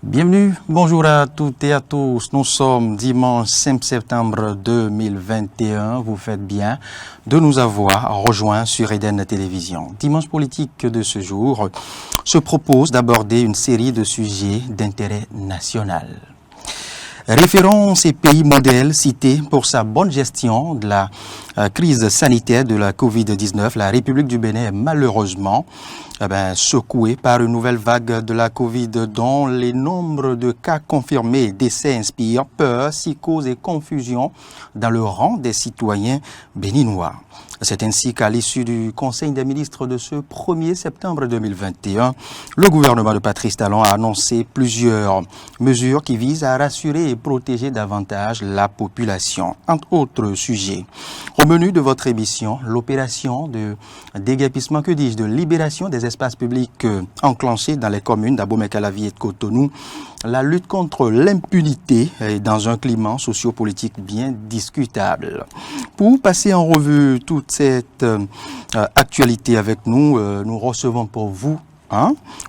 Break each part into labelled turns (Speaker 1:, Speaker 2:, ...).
Speaker 1: Bienvenue, bonjour à toutes et à tous. Nous sommes dimanche 5 septembre 2021. Vous faites bien de nous avoir rejoints sur Eden Télévision. Dimanche politique de ce jour se propose d'aborder une série de sujets d'intérêt national. Référence et pays modèles cités pour sa bonne gestion de la crise sanitaire de la Covid-19, la République du Bénin est malheureusement secouée par une nouvelle vague de la Covid dont les nombres de cas confirmés et décès inspirent peur, psychose et confusion dans le rang des citoyens béninois. C'est ainsi qu'à l'issue du Conseil des ministres de ce 1er septembre 2021, le gouvernement de Patrice Talon a annoncé plusieurs mesures qui visent à rassurer et protéger davantage la population. Entre autres sujets, au menu de votre émission, l'opération de déguerpissement, de libération des espaces publics enclenchés dans les communes d'Abomey-Calavi et de Cotonou, la lutte contre l'impunité dans un climat sociopolitique bien discutable. Pour passer en revue toute cette actualité avec nous, nous recevons pour vous,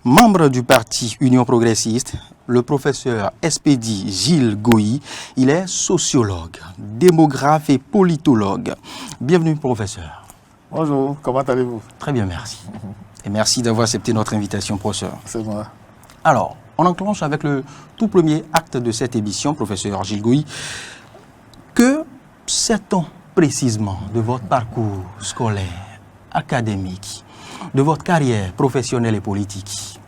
Speaker 1: membre du parti Union Progressiste, le professeur Espédi Gilles Goï. Il est sociologue, démographe et politologue. Bienvenue, professeur.
Speaker 2: Bonjour, comment allez-vous?
Speaker 1: Très bien, merci. Et merci d'avoir accepté notre invitation, professeur.
Speaker 2: C'est moi.
Speaker 1: Alors, on enclenche avec le tout premier acte de cette émission, professeur Gilles Goï. Que sait-on précisément de votre parcours scolaire, académique, de votre carrière professionnelle et politique?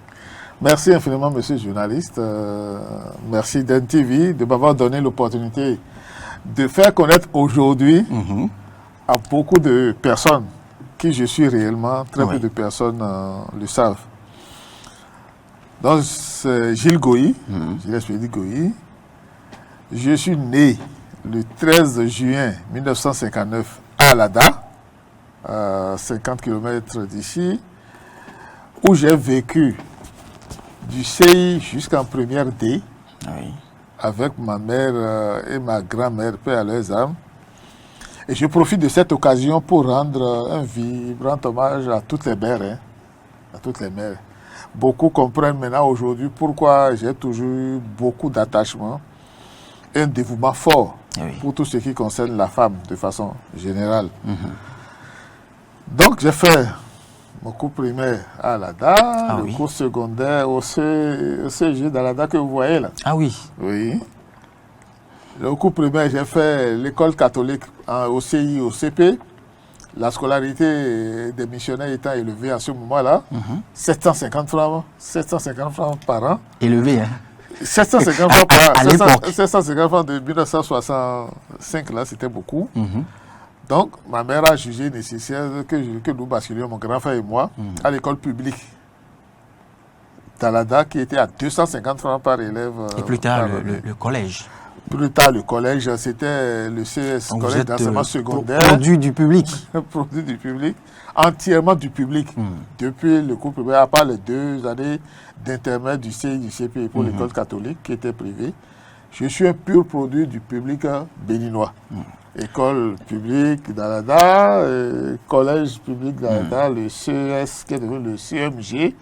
Speaker 2: Merci infiniment, monsieur le journaliste. Merci d'NTV de m'avoir donné l'opportunité de faire connaître aujourd'hui à beaucoup de personnes qui je suis réellement. Très peu de personnes le savent. Donc, c'est Gilles Goï, Gilles Espédi Goï. Je suis né le 13 juin 1959 à Alada, à 50 km d'ici, où j'ai vécu du CI jusqu'en première D, avec ma mère et ma grand-mère, paix à leurs âmes. Et je profite de cette occasion pour rendre un vibrant hommage à toutes les mères, à toutes les mères. Beaucoup comprennent maintenant aujourd'hui pourquoi j'ai toujours eu beaucoup d'attachement et un dévouement fort pour tout ce qui concerne la femme de façon générale. Donc j'ai fait mon cours primaire à Alada, le cours secondaire au CG d'Alada que vous voyez là.
Speaker 1: Ah oui.
Speaker 2: Oui. Le cours primaire, j'ai fait l'école catholique au CI, au CP. La scolarité des missionnaires étant élevée à ce moment-là, 750 francs par an.
Speaker 1: Élevé, hein?
Speaker 2: 750 francs par an.
Speaker 1: À l'époque.
Speaker 2: 750 francs de 1965, là, c'était beaucoup. Donc, ma mère a jugé nécessaire que nous basculions, mon grand frère et moi, à l'école publique d'Alada, qui était à 250 francs par élève.
Speaker 1: Et plus tard, le collège.
Speaker 2: Plus tard, le collège, c'était le CS,
Speaker 1: donc
Speaker 2: collège d'enseignement secondaire.
Speaker 1: Produit du public.
Speaker 2: Produit du public, entièrement du public. Depuis le cours primaire, à part les 2 années d'intermède du CI, du CP pour l'école catholique, qui était privée, je suis un pur produit du public béninois. École publique d'Alada, collège public d'Alada, le CES, qui est devenu le CMG,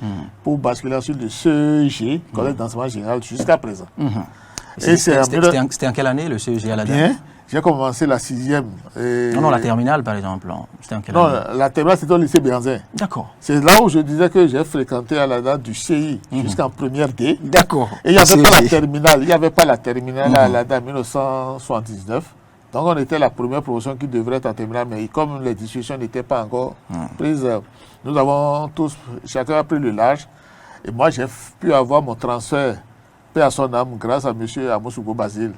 Speaker 2: pour basculer ensuite le CEG, collège d'enseignement général, jusqu'à présent.
Speaker 1: C'était en quelle année le CEG Alada?
Speaker 2: Bien, j'ai commencé la 6e.
Speaker 1: Non, la terminale par exemple. C'était en quelle année?
Speaker 2: Non, la terminale c'était au lycée Béanzin.
Speaker 1: D'accord.
Speaker 2: C'est là où je disais que j'ai fréquenté Alada du CI jusqu'en première D.
Speaker 1: D'accord.
Speaker 2: Et il n'y avait pas la terminale. Il n'y avait pas la terminale à Alada en 1979. Donc on était la première promotion qui devrait être en terminale. Mais comme les discussions n'étaient pas encore prises, nous avons tous, chacun a pris le large. Et moi j'ai pu avoir mon transfert, paix à son âme, grâce à M. Amosougo Basile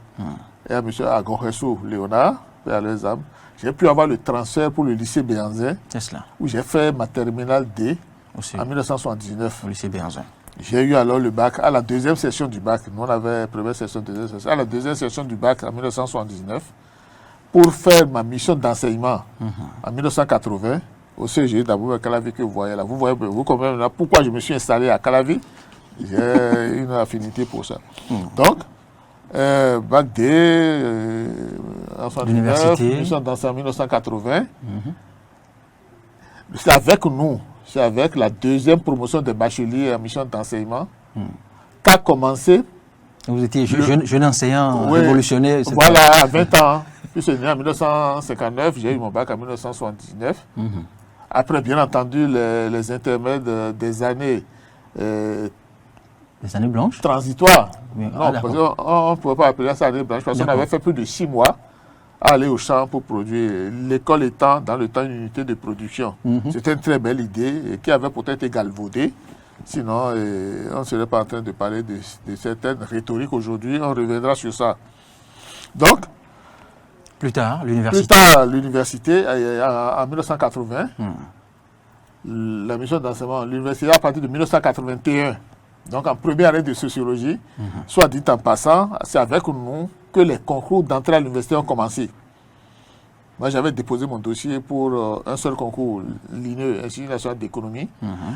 Speaker 2: et à M. Agoresso Léonard, paix à leurs âmes. J'ai pu avoir le transfert pour le lycée Béanzin, où j'ai fait ma terminale D en 1979.
Speaker 1: Au lycée Béanzin.
Speaker 2: J'ai eu alors le bac à la 2e session du bac. Nous, on avait première session, deuxième session. À la 2e session du bac en 1979, pour faire ma mission d'enseignement en 1980 au CG d'Abomey-Calavi que vous voyez là. Vous comprenez là pourquoi je me suis installé à Calavi. J'ai une affinité pour ça. Donc, bac D,
Speaker 1: l'université,
Speaker 2: mission d'enseignement en 1980. C'est avec nous, c'est avec la 2e promotion de bachelier en mission d'enseignement qu'a commencé
Speaker 1: Vous étiez jeune enseignant révolutionnaire.
Speaker 2: Voilà, à 20 ans. Puis je suis né en 1959, j'ai eu mon bac en 1979. Après, bien entendu, les intermèdes des années...
Speaker 1: les années blanches
Speaker 2: transitoires.
Speaker 1: Oui.
Speaker 2: Non, parce on ne pouvait pas appeler ça année blanche, parce qu'on avait fait plus de 6 mois à aller au champ pour produire. L'école étant dans le temps une unité de production. C'était une très belle idée et qui avait peut-être été galvaudée. Sinon, on ne serait pas en train de parler de certaines rhétoriques aujourd'hui. On reviendra sur ça. Donc,
Speaker 1: plus tard, l'université.
Speaker 2: En 1980, la mission d'enseignement, l'université à partir de 1981, donc en première année de sociologie, soit dit en passant, c'est avec nous que les concours d'entrée à l'université ont commencé. Moi, j'avais déposé mon dossier pour un seul concours, l'INE, Institut national d'économie,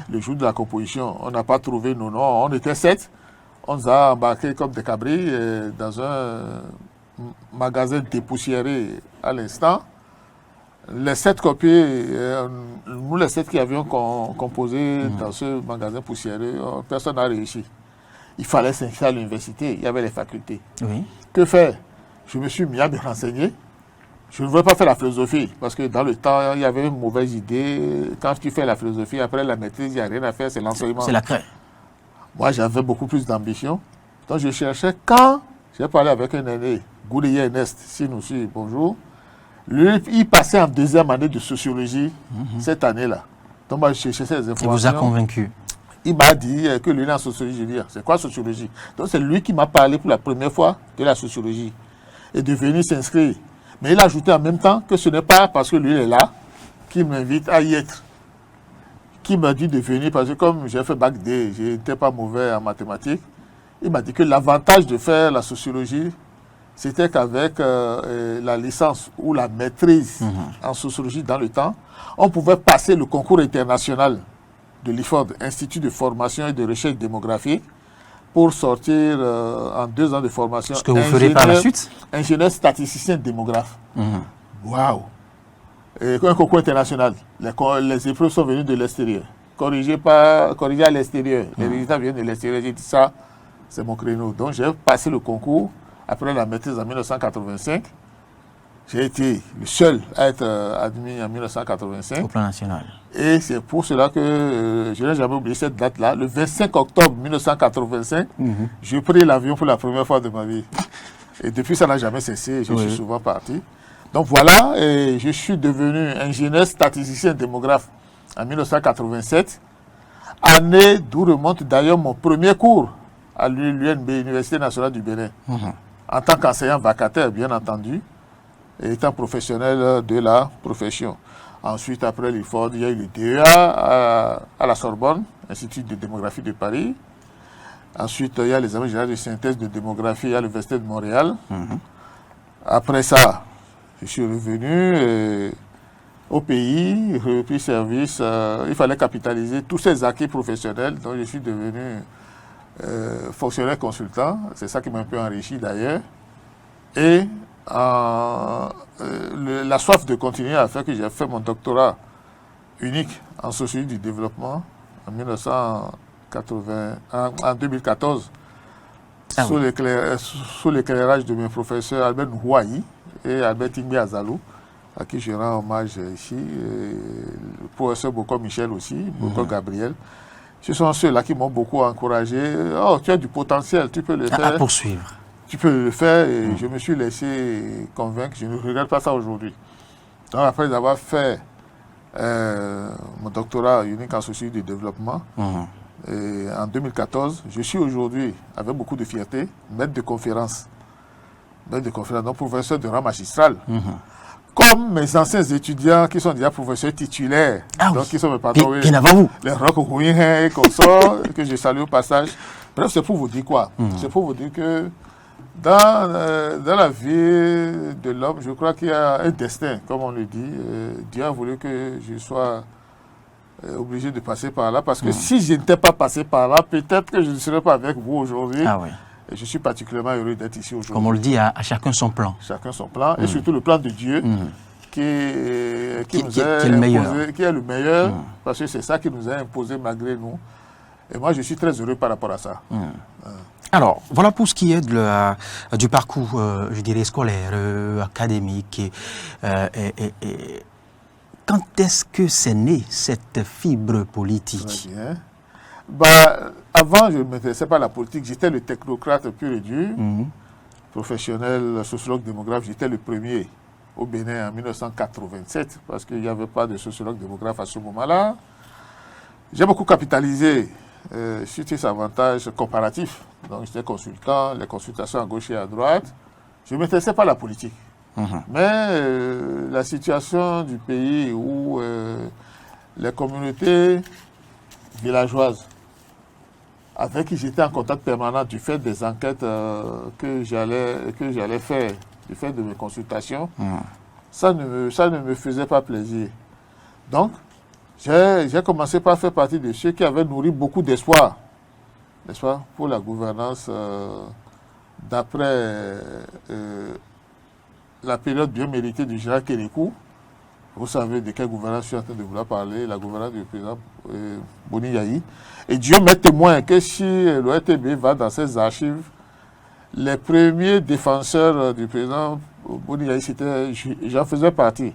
Speaker 2: le jour de la composition. On n'a pas trouvé nos noms, on était 7. On nous a embarqués comme des cabris dans un magasin dépoussiéré à l'instant. Les 7 copies, nous les 7 qui avions composé dans ce magasin poussiéré, personne n'a réussi. Il fallait s'inscrire à l'université, il y avait les facultés.
Speaker 1: Oui.
Speaker 2: Que faire? Je me suis mis à me renseigner. Je ne voulais pas faire la philosophie, parce que dans le temps, il y avait une mauvaise idée. Quand tu fais la philosophie, après la maîtrise, il n'y a rien à faire, c'est l'enseignement.
Speaker 1: C'est la craie.
Speaker 2: Moi, j'avais beaucoup plus d'ambition. Donc, je cherchais quand j'ai parlé avec un aîné, Goulier Ernest, si nous suit, bonjour. Lui, il passait en 2e année de sociologie cette année-là. Donc, moi, je cherchais ces informations.
Speaker 1: Il vous a convaincu?
Speaker 2: Il m'a dit que lui, il est en sociologie. Je lui ai dit, c'est quoi sociologie? Donc, c'est lui qui m'a parlé pour la première fois de la sociologie et de venir s'inscrire. Mais il a ajouté en même temps que ce n'est pas parce que lui est là qu'il m'invite à y être. Qui m'a dit de venir, parce que comme j'ai fait bac D, je n'étais pas mauvais en mathématiques. Il m'a dit que l'avantage de faire la sociologie, c'était qu'avec la licence ou la maîtrise en sociologie dans le temps, on pouvait passer le concours international de l'IFOD, Institut de formation et de recherche démographique, pour sortir en 2 ans de formation.
Speaker 1: Ce que vous ferez par la suite?
Speaker 2: Ingénieur statisticien démographe. Waouh! Un concours international. Les épreuves sont venues de l'extérieur. Corrigé à l'extérieur. Les résultats viennent de l'extérieur. J'ai dit ça, c'est mon créneau. Donc j'ai passé le concours après la maîtrise en 1985. J'ai été le seul à être admis en 1985.
Speaker 1: Au plan national.
Speaker 2: Et c'est pour cela que je n'ai jamais oublié cette date-là. Le 25 octobre 1985, j'ai pris l'avion pour la première fois de ma vie. Et depuis, ça n'a jamais cessé. Je suis souvent parti. Donc voilà, et je suis devenu ingénieur statisticien démographe en 1987. Année d'où remonte d'ailleurs mon premier cours à l'UNB, Université nationale du Bénin. En tant qu'enseignant vacataire, bien entendu, et étant professionnel de la profession. Ensuite, après l'IFOD, il y a eu le DEA à la Sorbonne, Institut de démographie de Paris. Ensuite, il y a les examens généraux de synthèse de démographie à l'Université de Montréal. Après ça, je suis revenu au pays, repris service. Il fallait capitaliser tous ces acquis professionnels. Donc, je suis devenu fonctionnaire consultant. C'est ça qui m'a un peu enrichi d'ailleurs. Et la soif de continuer a fait que j'ai fait mon doctorat unique en sociologie du développement en 2014 sous l'éclairage de mes professeurs Albert Nhouayi et Albert Tingbi Azalou, à qui je rends hommage ici, le professeur Boko Michel aussi, Boko Gabriel. Ce sont ceux-là qui m'ont beaucoup encouragé. Oh, tu as du potentiel, tu peux le faire.
Speaker 1: À poursuivre.
Speaker 2: Tu peux le faire, et je me suis laissé convaincre. Je ne regrette pas ça aujourd'hui. Donc, après avoir fait mon doctorat unique en sociologie du développement, et en 2014, je suis aujourd'hui, avec beaucoup de fierté, maître de conférence. Donc professeur de rang magistral. Comme mes anciens étudiants qui sont déjà professeurs titulaires, donc qui sont mes patrons,
Speaker 1: bien avant vous.
Speaker 2: Les rocs et consorts, que je salue au passage. Bref, c'est pour vous dire quoi? C'est pour vous dire que dans la vie de l'homme, je crois qu'il y a un destin, comme on le dit. Dieu a voulu que je sois obligé de passer par là, parce que si je n'étais pas passé par là, peut-être que je ne serais pas avec vous aujourd'hui. Et je suis particulièrement heureux d'être ici aujourd'hui.
Speaker 1: Comme on le dit, à chacun son plan.
Speaker 2: Chacun son plan, et surtout le plan de Dieu, qui est le meilleur, parce que c'est ça qui nous a imposé malgré nous. Et moi, je suis très heureux par rapport à ça.
Speaker 1: Alors, voilà pour ce qui est du parcours, je dirais, scolaire, académique. Quand est-ce que c'est né, cette fibre politique?
Speaker 2: Très bien. Bah, avant, je ne m'intéressais pas à la politique. J'étais le technocrate pur et dur, professionnel, sociologue, démographe. J'étais le premier au Bénin en 1987, parce qu'il n'y avait pas de sociologue, démographe à ce moment-là. J'ai beaucoup capitalisé sur ces avantages comparatifs. Donc, j'étais consultant, les consultations à gauche et à droite. Je ne m'intéressais pas à la politique. Mais la situation du pays où les communautés villageoises avec qui j'étais en contact permanent du fait des enquêtes que j'allais faire, du fait de mes consultations, ça ne me faisait pas plaisir. Donc, j'ai commencé par faire partie de ceux qui avaient nourri beaucoup d'espoir, n'est-ce pas, pour la gouvernance d'après la période bien méritée du général Kérékou. Vous savez de quelle gouvernance je suis en train de vouloir parler, la gouvernance du président Boni Yayi. Et Dieu m'est témoin que si l'ORTB va dans ses archives, les premiers défenseurs du président Boni Yayi, j'en faisais partie.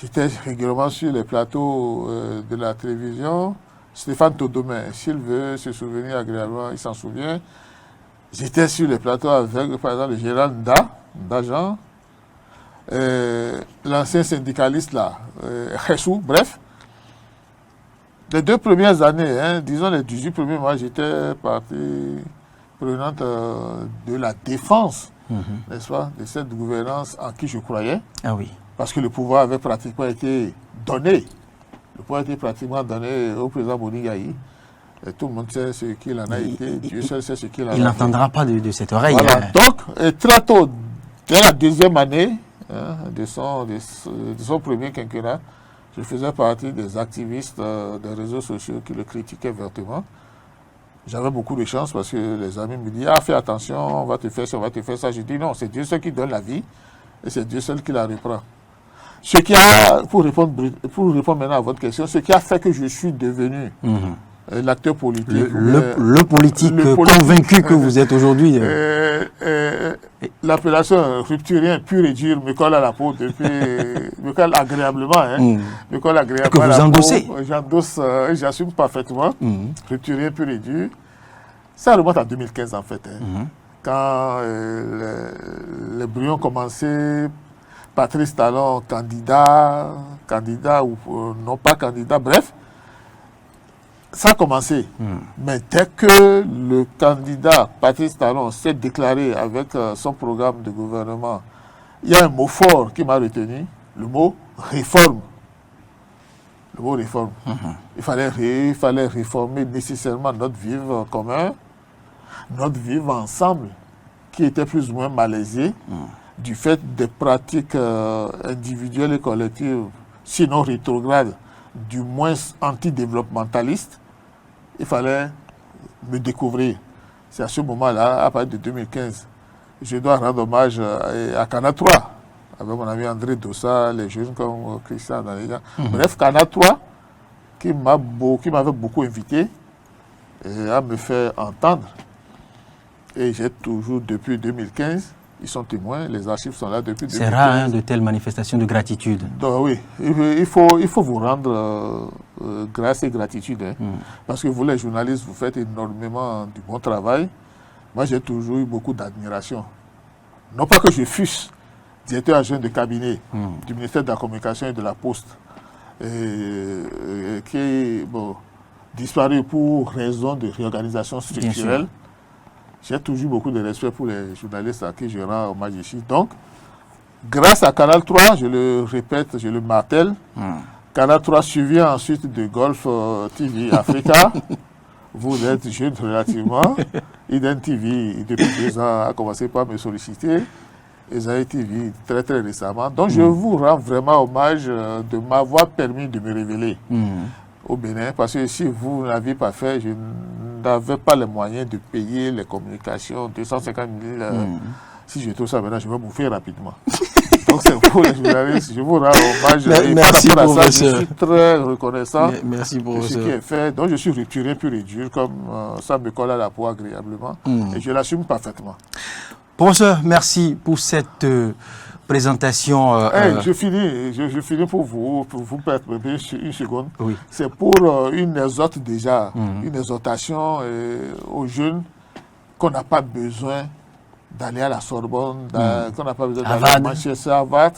Speaker 2: J'étais régulièrement sur les plateaux de la télévision. Stéphane Todomé, s'il veut se souvenir agréablement, il s'en souvient. J'étais sur les plateaux avec, par exemple, le général Nda Jean, l'ancien syndicaliste là, Ressou, bref. Les 2 premières années, disons les 18 premiers mois, j'étais partie prenante de la défense, n'est-ce pas, de cette gouvernance en qui je croyais.
Speaker 1: Ah oui.
Speaker 2: Parce que le pouvoir avait pratiquement été donné. Le pouvoir a été pratiquement donné au président Boni Yayi. Et tout le monde sait ce qu'il en a été. Dieu seul sait ce qu'il en a été.
Speaker 1: Il n'entendra pas de cette oreille.
Speaker 2: Voilà. Donc, très tôt, dès la 2e année de son premier quinquennat, je faisais partie des activistes des réseaux sociaux qui le critiquaient vertement. J'avais beaucoup de chance parce que les amis me disaient « Ah, fais attention, on va te faire ça, on va te faire ça ». Je dis « Non, c'est Dieu seul qui donne la vie et c'est Dieu seul qui la reprend ». Ce qui a, pour répondre maintenant à votre question, ce qui a fait que je suis devenu l'acteur politique.
Speaker 1: Le politique convaincu que vous êtes aujourd'hui.
Speaker 2: L'appellation rupturien pur et dur me colle à la peau depuis, me colle agréablement. Me colle agréablement.
Speaker 1: Que vous endossez.
Speaker 2: J'endosse, j'assume parfaitement. Rupturien pur et dur. Ça remonte à 2015 en fait. Quand les bruits ont commencé, Patrice Talon, candidat ou non pas candidat, bref, ça a commencé. Mais dès que le candidat Patrice Talon s'est déclaré avec son programme de gouvernement, il y a un mot fort qui m'a retenu, le mot réforme. Le mot réforme. Il fallait réformer nécessairement notre vivre commun, notre vivre ensemble, qui était plus ou moins malaisé du fait des pratiques individuelles et collectives, sinon rétrogrades, du moins antidéveloppementalistes. Il fallait me découvrir. C'est à ce moment-là, à partir de 2015, je dois rendre hommage à Cana 3, avec mon ami André Dossa, les jeunes comme Christian Daléga. Bref, Cana 3, qui m'avait beaucoup invité à me faire entendre. Et j'ai toujours, depuis 2015, ils sont témoins, les archives sont là depuis 2015.
Speaker 1: C'est rare de telles manifestations de gratitude.
Speaker 2: Donc, oui, il faut vous rendre grâce et gratitude. Parce que vous, les journalistes, vous faites énormément du bon travail. Moi, j'ai toujours eu beaucoup d'admiration. Non pas que je fusse directeur adjoint de cabinet du ministère de la Communication et de la Poste, qui est disparu pour raison de réorganisation structurelle. J'ai toujours beaucoup de respect pour les journalistes à qui je rends hommage ici. Donc, grâce à Canal 3, je le répète, je le martèle, Canal 3 suivi ensuite de Golf TV Africa. Vous êtes jeune relativement. Iden TV, depuis 2 ans, a commencé par me solliciter. Et Zaï TV, très très récemment. Donc, je vous rends vraiment hommage de m'avoir permis de me révéler au Bénin. Parce que si vous ne l'aviez pas fait, je n'avais pas les moyens de payer les communications, 250 000. Si je trouve ça maintenant, je vais bouffer rapidement. Donc c'est vous les journalistes, je vous rends hommage. Et
Speaker 1: Merci
Speaker 2: par rapport à ça,
Speaker 1: professeur.
Speaker 2: je suis très reconnaissant
Speaker 1: Merci
Speaker 2: de ce
Speaker 1: professeur.
Speaker 2: qui est fait. Donc je suis rupturé pur et dur, comme ça me colle à la peau agréablement. Et je l'assume parfaitement.
Speaker 1: Professeur, merci pour cette présentation.
Speaker 2: Je finis pour vous permettre une seconde.
Speaker 1: Oui.
Speaker 2: C'est pour une exhorte déjà, une exhortation aux jeunes qu'on n'a pas besoin d'aller à la Sorbonne, qu'on n'a pas besoin d'aller à Manchester, Harvard,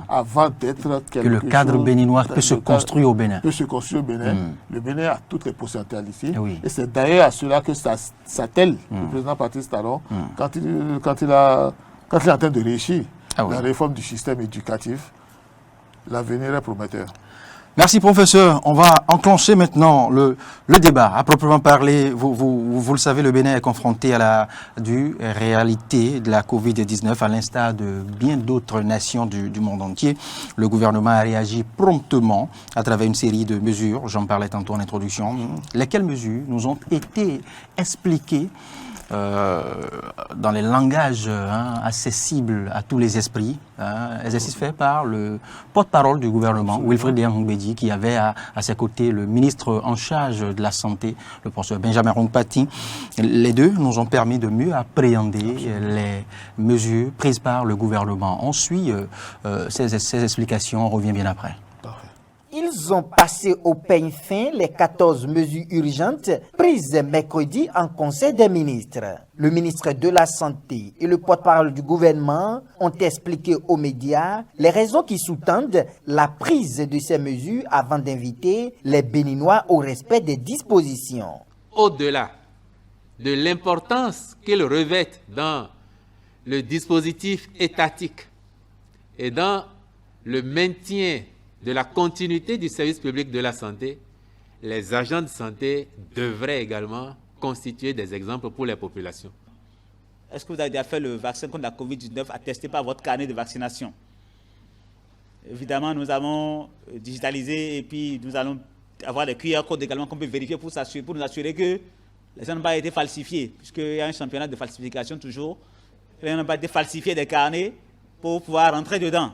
Speaker 2: avant d'être quelque chose.
Speaker 1: Que le cadre béninois peut se construire au Bénin.
Speaker 2: Peut se construire au Bénin. Le Bénin a toutes les potentialités.
Speaker 1: Oui.
Speaker 2: Et c'est d'ailleurs à cela que s'attelle le président Patrice Talon quand il est en train de réussir la réforme du système éducatif. L'avenir est prometteur.
Speaker 1: Merci professeur. On va enclencher maintenant le débat. À proprement parler, vous le savez, le Bénin est confronté à la dure réalité de la Covid-19, à l'instar de bien d'autres nations du monde entier. Le gouvernement a réagi promptement à travers une série de mesures. J'en parlais tantôt en introduction. Lesquelles mesures nous ont été expliquées dans les langages accessibles à tous les esprits, exercice fait par le porte-parole du gouvernement, Wilfried Ndiaye, qui avait à ses côtés le ministre en charge de la Santé, le professeur Benjamin Rongpati. Les deux nous ont permis de mieux appréhender les mesures prises par le gouvernement. On suit ces explications, on revient bien après.
Speaker 3: Ils ont passé au peigne fin les 14 mesures urgentes prises mercredi en Conseil des ministres. Le ministre de la Santé et le porte-parole du gouvernement ont expliqué aux médias les raisons qui sous-tendent la prise de ces mesures avant d'inviter les Béninois au respect des dispositions.
Speaker 4: Au-delà de l'importance qu'ils revêtent dans le dispositif étatique et dans le maintien de la continuité du service public de la santé, les agents de santé devraient également constituer des exemples pour les populations.
Speaker 5: Est-ce que vous avez déjà fait le vaccin contre la COVID-19 attesté par votre carnet de vaccination? Évidemment, nous avons digitalisé et puis nous allons avoir les QR codes également qu'on peut vérifier pour nous assurer que les gens n'ont pas été falsifiés, puisqu'il y a un championnat de falsification toujours. Les gens n'ont pas été falsifiés des carnets pour pouvoir rentrer dedans.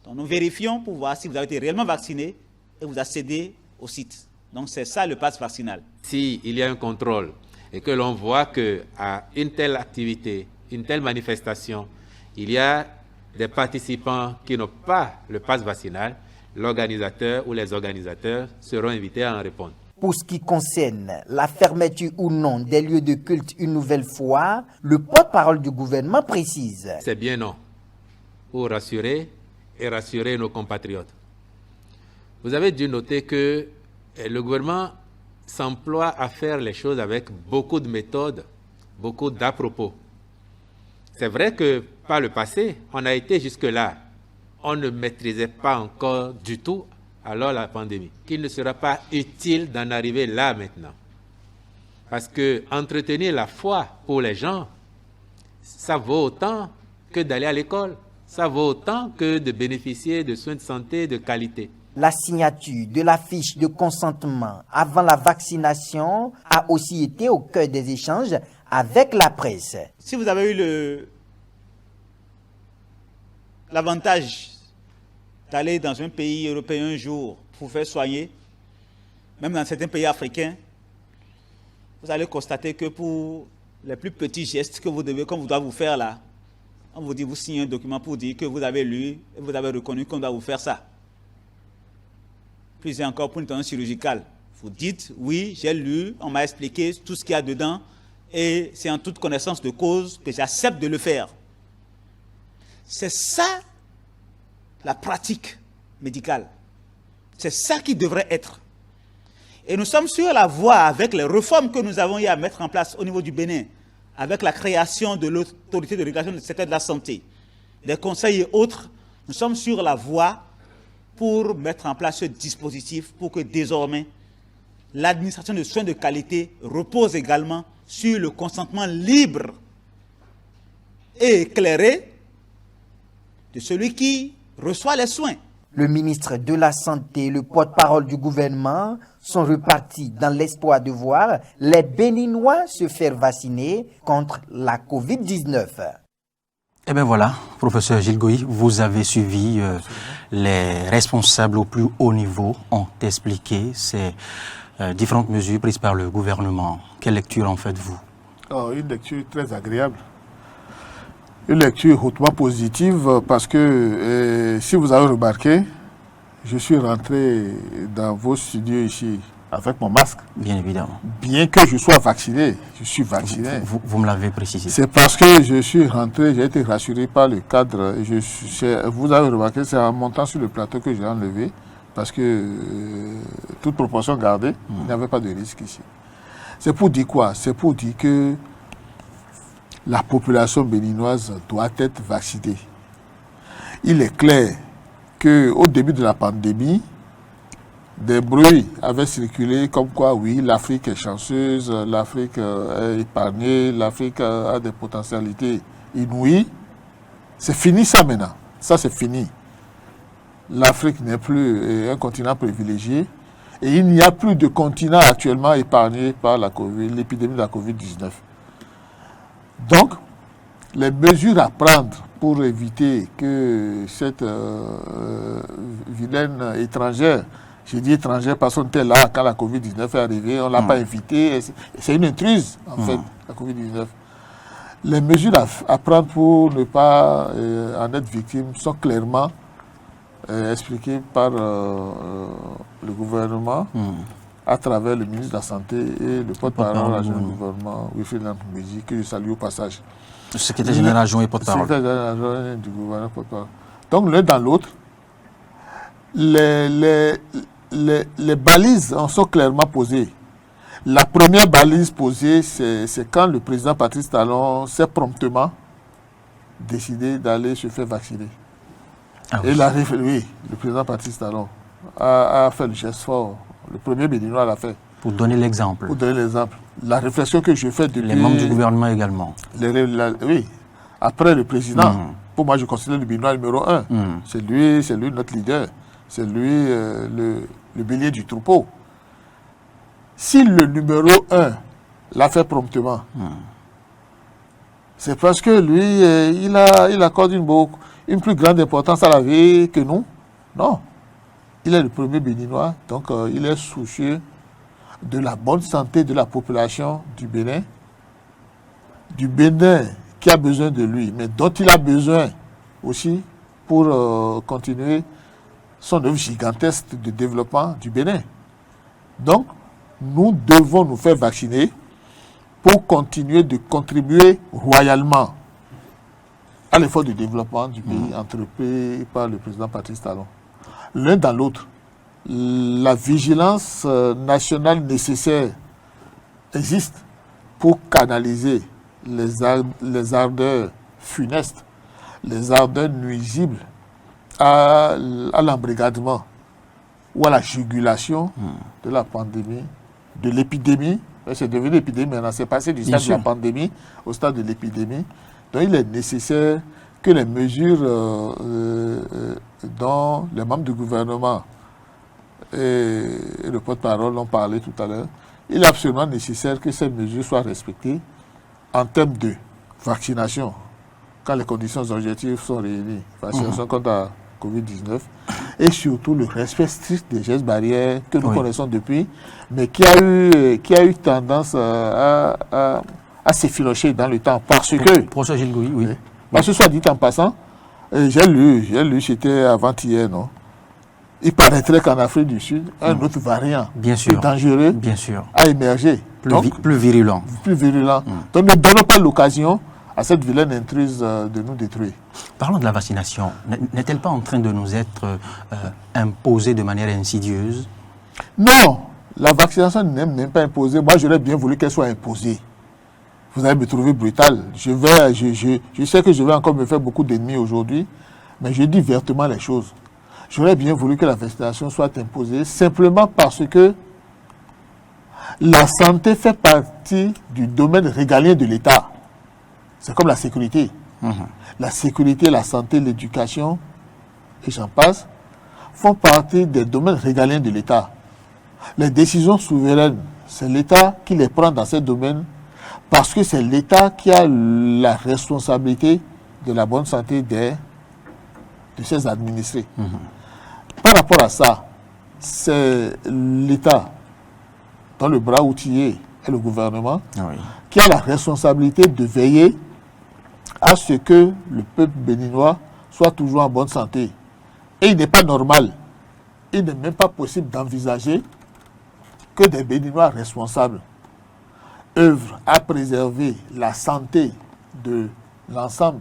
Speaker 5: Donc nous vérifions pour voir si vous avez été réellement vacciné et vous accédez au site. Donc c'est ça le pass vaccinal.
Speaker 4: S'il y a un contrôle et que l'on voit qu'à une telle activité, une telle manifestation, il y a des participants qui n'ont pas le pass vaccinal, l'organisateur ou les organisateurs seront invités à en répondre.
Speaker 3: Pour ce qui concerne la fermeture ou non des lieux de culte une nouvelle fois, le porte-parole du gouvernement précise.
Speaker 4: C'est bien non, pour rassurer et rassurer nos compatriotes. Vous avez dû noter que le gouvernement s'emploie à faire les choses avec beaucoup de méthodes, beaucoup d'à-propos. C'est vrai que par le passé, on a été jusque-là. On ne maîtrisait pas encore du tout alors la pandémie. Qu'il ne sera pas utile d'en arriver là maintenant. Parce que entretenir la foi pour les gens, ça vaut autant que d'aller à l'école. Ça vaut autant que de bénéficier de soins de santé de qualité.
Speaker 3: La signature de la fiche de consentement avant la vaccination a aussi été au cœur des échanges avec la presse.
Speaker 5: Si vous avez eu l'avantage d'aller dans un pays européen un jour pour vous faire soigner, même dans certains pays africains, vous allez constater que pour les plus petits gestes que vous devez, comme vous doit vous faire là, on vous dit, vous signez un document pour dire que vous avez lu et vous avez reconnu qu'on doit vous faire ça. Puis encore pour une tendance chirurgicale. Vous dites, oui, j'ai lu, on m'a expliqué tout ce qu'il y a dedans et c'est en toute connaissance de cause que j'accepte de le faire. C'est ça la pratique médicale. C'est ça qui devrait être. Et nous sommes sur la voie avec les réformes que nous avons eu à mettre en place au niveau du Bénin, avec la création de l'autorité de régulation du secteur de la santé, des conseils et autres, nous sommes sur la voie pour mettre en place ce dispositif pour que désormais l'administration de soins de qualité repose également sur le consentement libre et éclairé de celui qui reçoit les soins.
Speaker 3: Le ministre de la Santé et le porte-parole du gouvernement sont repartis dans l'espoir de voir les Béninois se faire vacciner contre la Covid-19.
Speaker 1: Eh bien voilà, professeur Gilles Goï, vous avez suivi, les responsables au plus haut niveau ont expliqué ces différentes mesures prises par le gouvernement. Quelle lecture en faites-vous?
Speaker 2: Une lecture très agréable. Une lecture hautement positive parce que, si vous avez remarqué, je suis rentré dans vos studios ici avec mon masque.
Speaker 1: Bien évidemment.
Speaker 2: Bien que je sois vacciné, je suis vacciné.
Speaker 1: Vous me l'avez précisé.
Speaker 2: C'est parce que je suis rentré, j'ai été rassuré par le cadre. Vous avez remarqué, c'est en montant sur le plateau que j'ai enlevé parce que, toute proportion gardée, il n'y avait pas de risque ici. C'est pour dire quoi? C'est pour dire que la population béninoise doit être vaccinée. Il est clair qu'au début de la pandémie, des bruits avaient circulé comme quoi, oui, l'Afrique est chanceuse, l'Afrique est épargnée, l'Afrique a des potentialités inouïes. C'est fini ça maintenant. Ça, c'est fini. L'Afrique n'est plus un continent privilégié et il n'y a plus de continent actuellement épargné par l'épidémie de la COVID-19. Donc, les mesures à prendre pour éviter que cette vilaine étrangère, je dis étrangère parce qu'on était là quand la COVID-19 est arrivée, on ne l'a pas invitée, c'est une intruse en fait, la COVID-19. Les mesures à prendre pour ne pas en être victime sont clairement expliquées par le gouvernement à travers le ministre de la Santé et le porte-parole du gouvernement, Wilfried Nankunbeji, que je salue au passage.
Speaker 1: Le secrétaire général adjoint et porte-parole.
Speaker 2: Le secrétaire général du gouvernement porte-parole. Donc l'un dans l'autre, les balises en sont clairement posées. La première balise posée, c'est quand le président Patrice Talon s'est promptement décidé d'aller se faire vacciner.
Speaker 1: Ah
Speaker 2: oui. Et le président Patrice Talon a fait le geste fort. Le premier Béninois l'a fait.
Speaker 1: Pour donner l'exemple.
Speaker 2: Pour donner l'exemple. La réflexion que je fais depuis...
Speaker 1: Les membres du gouvernement également.
Speaker 2: Oui. Après le président, pour moi, je considère le Béninois numéro 1. C'est lui notre leader. C'est lui le bélier du troupeau. Si le numéro 1 l'a fait promptement, c'est parce que lui, il accorde une plus grande importance à la vie que nous. Non. Il est le premier Béninois, donc il est soucieux de la bonne santé de la population du Bénin qui a besoin de lui, mais dont il a besoin aussi pour continuer son œuvre gigantesque de développement du Bénin. Donc, nous devons nous faire vacciner pour continuer de contribuer royalement à l'effort de développement du pays entrepris par le président Patrice Talon. L'un dans l'autre, la vigilance nationale nécessaire existe pour canaliser les ardeurs funestes, les ardeurs nuisibles à l'embrigadement ou à la jugulation de la pandémie, de l'épidémie. C'est devenu l'épidémie, maintenant c'est passé du stade de la pandémie au stade de l'épidémie. Donc il est nécessaire que les mesures dont les membres du gouvernement et le porte-parole ont parlé tout à l'heure, il est absolument nécessaire que ces mesures soient respectées en termes de vaccination, quand les conditions objectives sont réunies, vaccination contre la COVID-19, et surtout le respect strict des gestes barrières que nous connaissons depuis, mais qui a eu tendance à s'effilocher dans le temps, parce que...
Speaker 1: Professeur Gilles Goï, oui.
Speaker 2: Parce que soit dit en passant, j'ai lu, c'était avant-hier, non? Il paraîtrait qu'en Afrique du Sud, un autre variant plus dangereux a émergé.
Speaker 1: Plus virulent.
Speaker 2: Plus virulent. Donc ne donnons pas l'occasion à cette vilaine intruse de nous détruire.
Speaker 1: Parlons de la vaccination. N'est-elle pas en train de nous être imposée de manière insidieuse?
Speaker 2: Non, la vaccination n'est même pas imposée. Moi, j'aurais bien voulu qu'elle soit imposée. Vous allez me trouver brutal. Je sais que je vais encore me faire beaucoup d'ennemis aujourd'hui, mais je dis vertement les choses. J'aurais bien voulu que la vaccination soit imposée simplement parce que la santé fait partie du domaine régalien de l'État. C'est comme la sécurité. La sécurité, la santé, l'éducation, et j'en passe, font partie des domaines régaliens de l'État. Les décisions souveraines, c'est l'État qui les prend dans ces domaines parce que c'est l'État qui a la responsabilité de la bonne santé de ses administrés. Par rapport à ça, c'est l'État, dans le bras outillé, et le gouvernement, qui a la responsabilité de veiller à ce que le peuple béninois soit toujours en bonne santé. Et il n'est pas normal, il n'est même pas possible d'envisager que des Béninois responsables œuvrent à préserver la santé de l'ensemble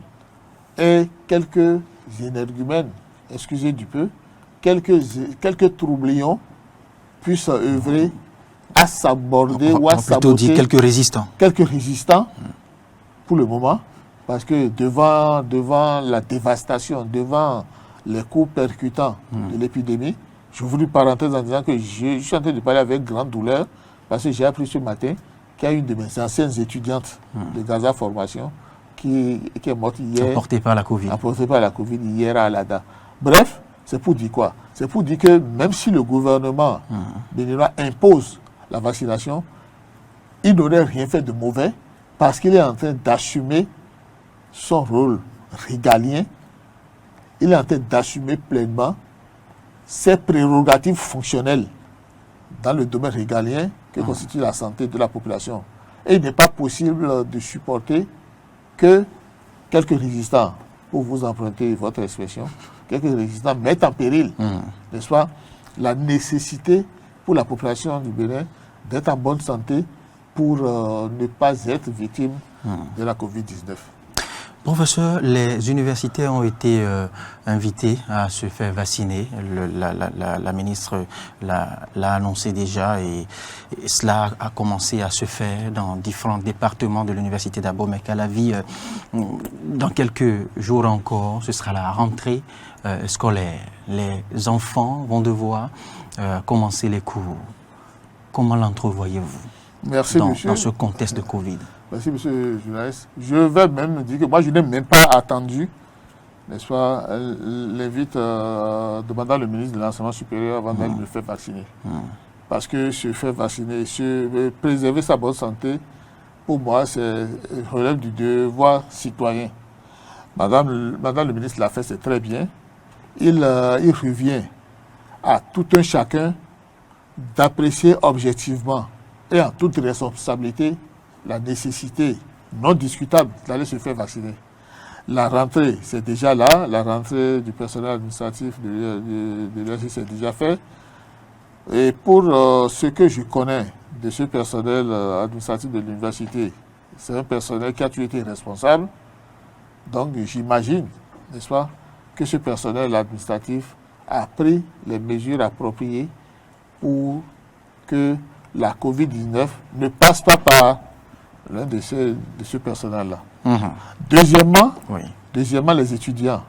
Speaker 2: et quelques énergumènes, excusez du peu, quelques troublions puissent œuvrer à s'aborder ou à
Speaker 1: plutôt dit
Speaker 2: saboter
Speaker 1: quelques résistants.
Speaker 2: Quelques résistants pour le moment, parce que devant la dévastation, devant les coups percutants de l'épidémie, j'ouvre une parenthèse en disant que je suis en train de parler avec grande douleur, parce que j'ai appris ce matin qu'il y a une de mes anciennes étudiantes de Gaza Formation qui est morte hier.
Speaker 1: Emportée par la Covid.
Speaker 2: Emportée par la Covid hier à Alada. Bref, c'est pour dire quoi? C'est pour dire que même si le gouvernement béninois impose la vaccination, il n'aurait rien fait de mauvais parce qu'il est en train d'assumer son rôle régalien. Il est en train d'assumer pleinement ses prérogatives fonctionnelles dans le domaine régalien que constitue la santé de la population. Et il n'est pas possible de supporter que quelques résistants, pour vous emprunter votre expression, quelques résistants mettent en péril, n'est-ce pas, la nécessité pour la population du Bénin d'être en bonne santé pour ne pas être victime de la Covid-19.
Speaker 1: Professeur, les universités ont été invitées à se faire vacciner. La ministre l'a annoncé déjà et cela a commencé à se faire dans différents départements de l'université d'Abomey. À la vie, dans quelques jours encore, ce sera la rentrée scolaire. Les enfants vont devoir commencer les cours. Comment l'entrevoyez-vous dans ce contexte de Covid?
Speaker 2: Merci, monsieur le journaliste. Je vais même dire que moi, je n'ai même pas attendu, n'est-ce pas, l'invite demandant le ministre de l'Enseignement supérieur avant même de le faire vacciner. Parce que se faire vacciner, préserver sa bonne santé, pour moi, c'est relève du devoir citoyen. Madame le ministre l'a fait, c'est très bien. Il revient à tout un chacun d'apprécier objectivement et en toute responsabilité la nécessité non discutable d'aller se faire vacciner. La rentrée, c'est déjà là. La rentrée du personnel administratif de l'UNIC, c'est déjà fait. Et pour ce que je connais de ce personnel administratif de l'université, c'est un personnel qui a toujours été responsable. Donc, j'imagine, n'est-ce pas, que ce personnel administratif a pris les mesures appropriées pour que la Covid-19 ne passe pas par l'un de ce personnel-là. Deuxièmement, les étudiants.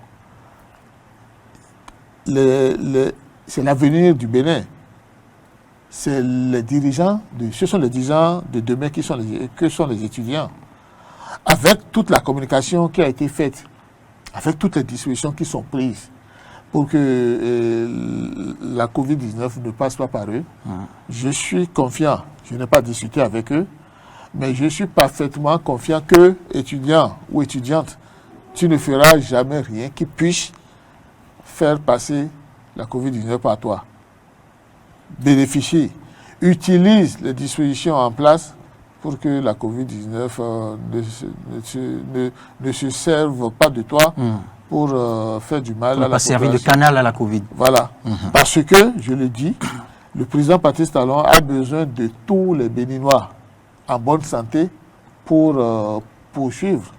Speaker 2: C'est l'avenir du Bénin. C'est les dirigeants, ce sont les dirigeants de demain que sont les étudiants. Avec toute la communication qui a été faite, avec toutes les dispositions qui sont prises pour que la Covid-19 ne passe pas par eux, je suis confiant. Je n'ai pas discuté avec eux, mais je suis parfaitement confiant que, étudiant ou étudiante, tu ne feras jamais rien qui puisse faire passer la Covid-19 par toi. Bénéficie, utilise les dispositions en place pour que la Covid-19 ne se serve pas de toi pour faire du mal à la population.
Speaker 1: Pas servir de canal à la Covid.
Speaker 2: Voilà. Parce que, je le dis, le président Patrice Talon a besoin de tous les Béninois en bonne santé pour poursuivre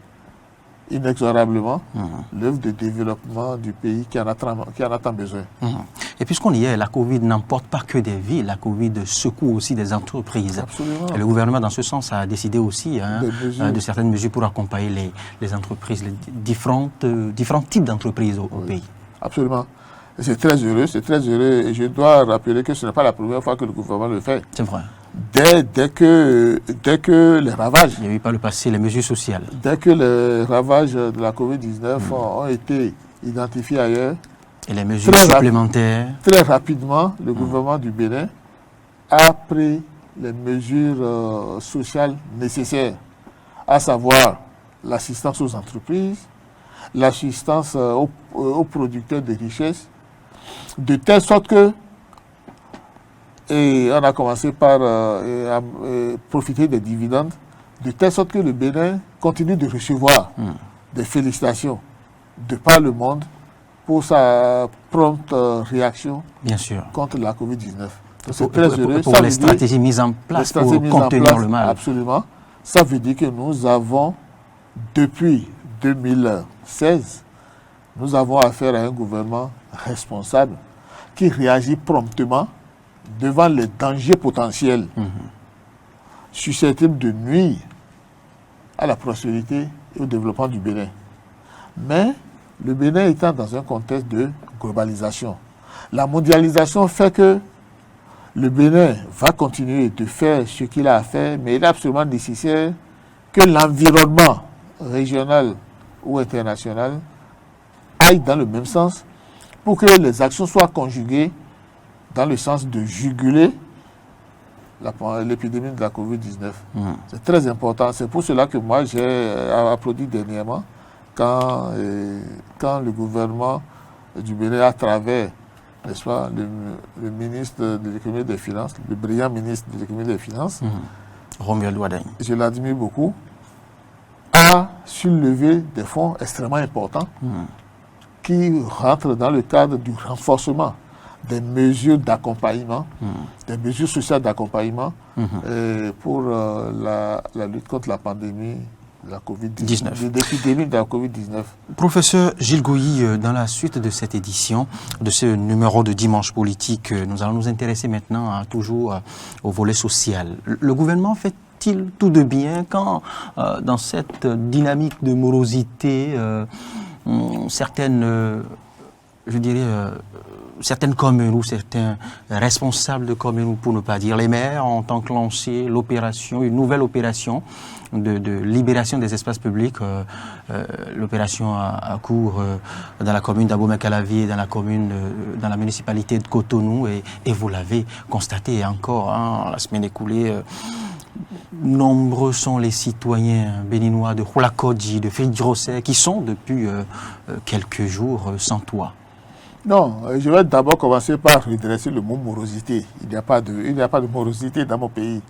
Speaker 2: inexorablement l'œuvre de développement du pays qui en a tant besoin.
Speaker 1: Et puisqu'on y est, la Covid n'emporte pas que des vies, la Covid secoue aussi des entreprises.
Speaker 2: Absolument.
Speaker 1: Et le gouvernement, dans ce sens, a décidé aussi de certaines mesures pour accompagner les entreprises, les différents types d'entreprises au pays.
Speaker 2: Absolument. C'est très heureux, et je dois rappeler que ce n'est pas la première fois que le gouvernement le fait.
Speaker 1: C'est vrai.
Speaker 2: Dès que les ravages...
Speaker 1: Il y a eu par le passé les mesures sociales.
Speaker 2: Dès que les ravages de la Covid-19 ont été identifiés ailleurs...
Speaker 1: Et les mesures supplémentaires...
Speaker 2: Très rapidement, le gouvernement du Bénin a pris les mesures sociales nécessaires, à savoir l'assistance aux entreprises, l'assistance aux producteurs de richesses, de telle sorte que, et on a commencé par profiter des dividendes, de telle sorte que le Bénin continue de recevoir des félicitations de par le monde pour sa prompte réaction
Speaker 1: Bien sûr.
Speaker 2: contre la COVID-19.
Speaker 1: C'est très heureux. Pour les stratégies mises en place pour contenir le mal.
Speaker 2: Absolument. Ça veut dire que nous avons, depuis 2016, nous avons affaire à un gouvernement responsable qui réagit promptement devant les dangers potentiels susceptibles de nuire à la prospérité et au développement du Bénin. Mais le Bénin étant dans un contexte de globalisation, la mondialisation fait que le Bénin va continuer de faire ce qu'il a à faire, mais il est absolument nécessaire que l'environnement régional ou international aille dans le même sens pour que les actions soient conjuguées dans le sens de juguler l'épidémie de la COVID-19. C'est très important. C'est pour cela que moi, j'ai applaudi dernièrement quand le gouvernement du Bénin, à travers, n'est-ce pas, le ministre de l'économie et des finances, le brillant ministre de l'économie et des finances,
Speaker 1: Romuald Wadeng,
Speaker 2: je l'admire beaucoup, a soulevé des fonds extrêmement importants qui rentrent dans le cadre du renforcement des mesures d'accompagnement, des mesures sociales d'accompagnement pour la lutte contre la pandémie de la COVID-19, l'épidémie de la COVID-19.
Speaker 1: Professeur Gilles Goyi, dans la suite de cette édition, de ce numéro de Dimanche Politique, nous allons nous intéresser maintenant toujours au volet social. Le gouvernement fait-il tout de bien quand, dans cette dynamique de morosité, certaines communes ou certains responsables de communes, pour ne pas dire les maires, ont enclenché une nouvelle opération de libération des espaces publics, l'opération à cours dans la commune d'Abomey-Calavier, dans la municipalité de Cotonou, et vous l'avez constaté encore la semaine écoulée. Nombreux sont les citoyens béninois de Khoulakodji, de Fridjrosset, qui sont depuis quelques jours sans toit.
Speaker 2: Non, je vais d'abord commencer par redresser le mot morosité. Il n'y a pas de morosité dans mon pays.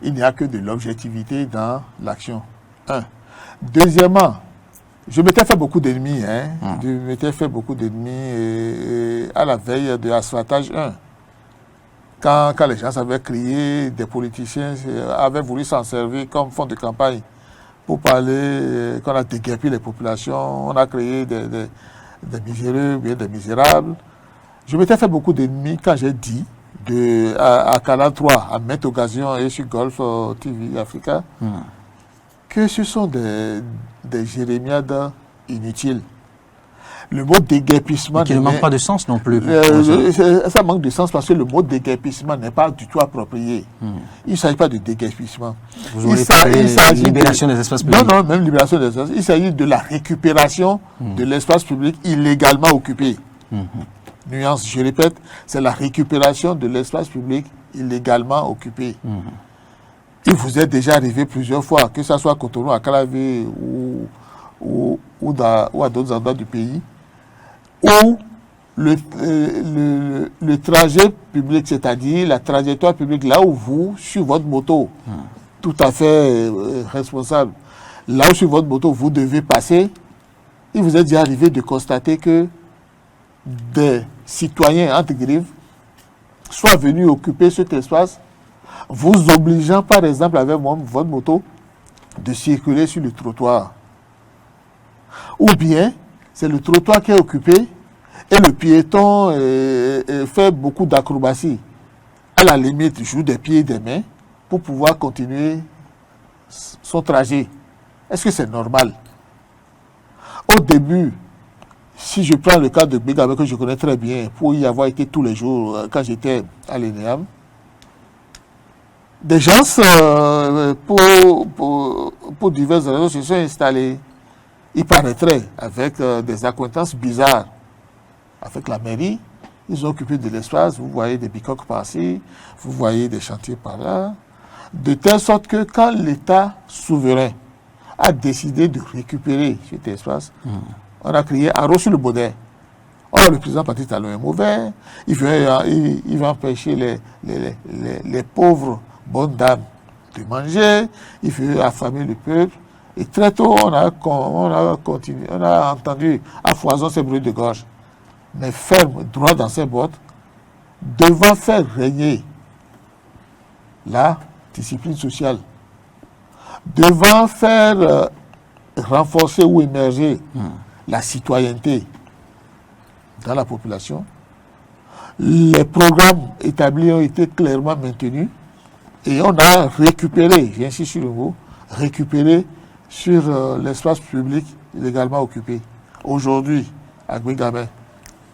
Speaker 2: Il n'y a que de l'objectivité dans l'action. Deuxièmement, je m'étais fait beaucoup d'ennemis. Je m'étais fait beaucoup d'ennemis à la veille de l'asphaltage 1. Quand les gens avaient crié, des politiciens avaient voulu s'en servir comme fond de campagne pour parler qu'on a déguerpi les populations, on a créé des miséreux, bien des misérables. Je m'étais fait beaucoup d'ennemis quand j'ai dit à Canal 3, à maintes occasions, et sur Golf TV Africa, que ce sont des jérémiades inutiles. Le mot déguerpissement...
Speaker 1: Qui ne manque pas de sens non plus.
Speaker 2: Ça manque de sens parce que le mot déguerpissement n'est pas du tout approprié. Il ne s'agit pas de déguerpissement.
Speaker 1: Vous aurez parlé de libération des espaces publics.
Speaker 2: Non, même libération des espaces. Il s'agit de la récupération de l'espace public illégalement occupé. Nuance, je répète, c'est la récupération de l'espace public illégalement occupé. Il vous est déjà arrivé plusieurs fois, que ce soit à Cotonou, à Calavier ou à d'autres endroits du pays, où le trajet public, c'est-à-dire la trajectoire publique, là où vous, sur votre moto, tout à fait responsable, là où sur votre moto vous devez passer, il vous est déjà arrivé de constater que des citoyens entre griffes soient venus occuper cet espace, vous obligeant par exemple avec votre moto de circuler sur le trottoir. Ou bien, c'est le trottoir qui est occupé et le piéton fait beaucoup d'acrobaties. À la limite, joue des pieds et des mains pour pouvoir continuer son trajet. Est-ce que c'est normal? Au début, si je prends le cas de Bégabé, que je connais très bien, pour y avoir été tous les jours quand j'étais à l'ENEAM, des gens, pour diverses raisons, se sont installés. Il paraîtrait, avec des accointances bizarres, avec la mairie, ils ont occupé de l'espace, vous voyez des bicoques par-ci, vous voyez des chantiers par-là, de telle sorte que quand l'État souverain a décidé de récupérer cet espace, On a crié Haro sur le Baudet. Or, le président Patrice Talon est mauvais. Il veut empêcher les pauvres bonnes dames de manger. Il veut affamer le peuple. Et très tôt, on a entendu à foison ses bruits de gorge. Mais ferme, droit dans ses bottes, devant faire régner la discipline sociale, devant faire renforcer ou émerger la citoyenneté dans la population, les programmes établis ont été clairement maintenus et on a récupéré, j'insiste sur le mot, récupéré sur l'espace public illégalement occupé. Aujourd'hui, à Guégamé,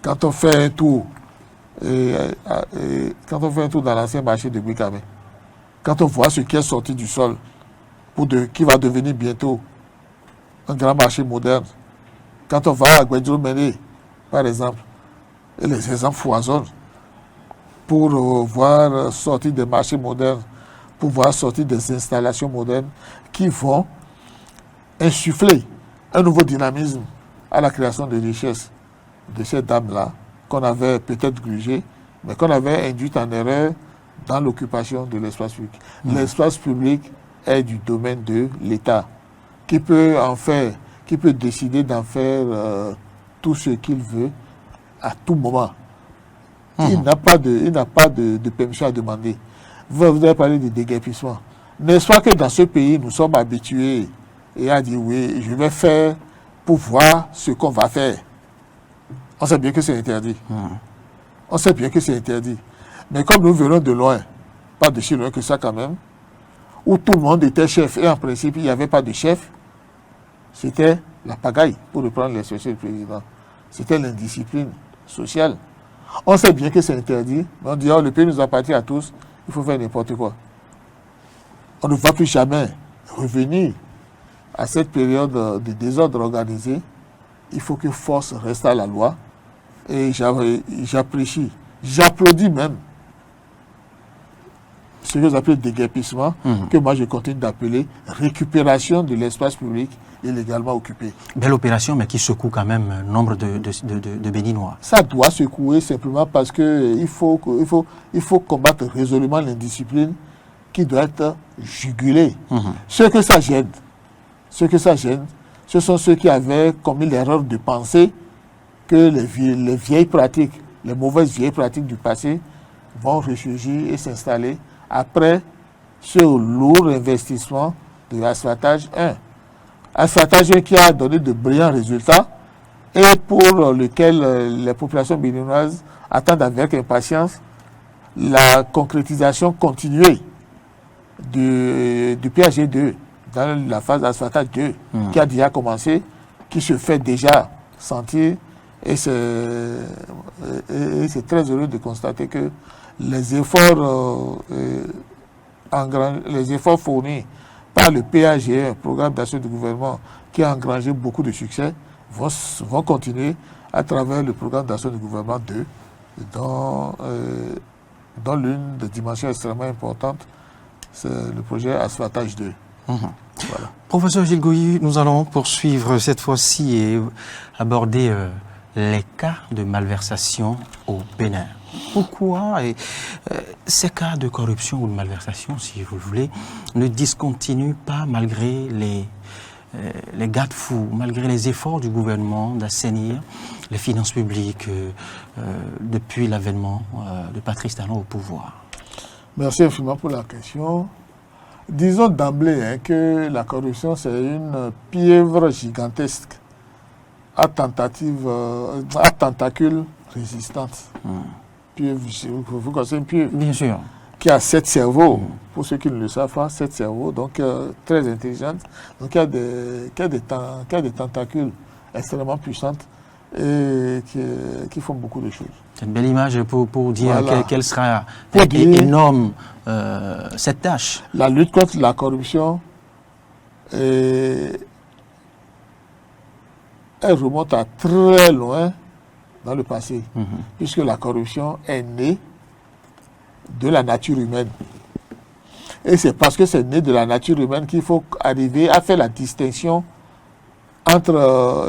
Speaker 2: quand on fait un tour, dans l'ancien marché de Guégamé, quand on voit ce qui est sorti du sol, qui va devenir bientôt un grand marché moderne, quand on va à Guédiawaye, par exemple, et les exemples foisonnent, pour voir sortir des marchés modernes, pour voir sortir des installations modernes qui vont insuffler un nouveau dynamisme à la création de richesses de ces dames-là, qu'on avait peut-être grugé, mais qu'on avait induit en erreur dans l'occupation de l'espace public. L'espace public est du domaine de l'État, qui peut décider d'en faire tout ce qu'il veut à tout moment. Il n'a pas de permission à demander. Vous avez parlé de déguerpissement. N'est-ce pas que dans ce pays, nous sommes habitués et à dire oui, je vais faire pour voir ce qu'on va faire. On sait bien que c'est interdit. On sait bien que c'est interdit. Mais comme nous venons de loin, pas de si loin que ça quand même, où tout le monde était chef et en principe il n'y avait pas de chef, c'était la pagaille, pour reprendre l'expression du président. C'était l'indiscipline sociale. On sait bien que c'est interdit, mais on dit oh, le pays nous appartient à tous, il faut faire n'importe quoi. On ne va plus jamais revenir à cette période de désordre organisé. Il faut que force reste à la loi. Et j'apprécie, j'applaudis même ce que vous appelez déguerpissement, que moi je continue d'appeler récupération de l'espace public illégalement occupé.
Speaker 1: Belle opération, mais qui secoue quand même nombre de Béninois.
Speaker 2: Ça doit secouer simplement parce qu'il faut combattre résolument l'indiscipline qui doit être jugulée. Ce que ça gêne, ce sont ceux qui avaient commis l'erreur de penser que les vieilles pratiques, les mauvaises vieilles pratiques du passé vont ressurgir et s'installer après ce lourd investissement de l'asphaltage 1. Asphaltage 1 qui a donné de brillants résultats et pour lequel les populations béninoises attendent avec impatience la concrétisation continuée du PAG 2 dans la phase d'asphaltage 2 qui a déjà commencé, qui se fait déjà sentir. Et c'est très heureux de constater que les efforts fournis par le PAG, un programme d'action du gouvernement qui a engrangé beaucoup de succès, vont continuer à travers le programme d'action du gouvernement 2, dont l'une des dimensions extrêmement importantes, c'est le projet Asphaltage 2. Voilà.
Speaker 1: Professeur Gilles Goyi, nous allons poursuivre cette fois-ci et aborder les cas de malversation au Bénin. Pourquoi ces cas de corruption ou de malversation, si vous le voulez, ne discontinuent pas malgré les garde-fous, malgré les efforts du gouvernement d'assainir les finances publiques depuis l'avènement de Patrice Talon au pouvoir?
Speaker 2: Merci infiniment pour la question. Disons d'emblée que la corruption, c'est une pieuvre gigantesque à tentacules résistantes. Pieuvre, vous connaissez une pieuvre?
Speaker 1: Bien sûr.
Speaker 2: Qui a 7 cerveaux, pour ceux qui ne le savent pas, 7 cerveaux, donc très intelligente, donc qui a des tentacules extrêmement puissantes et qui font beaucoup de choses.
Speaker 1: C'est une belle image pour dire
Speaker 2: voilà.
Speaker 1: Quelle sera énorme cette tâche.
Speaker 2: La lutte contre la corruption, elle remonte à très loin dans le passé, puisque la corruption est née de la nature humaine. Et c'est parce que c'est né de la nature humaine qu'il faut arriver à faire la distinction entre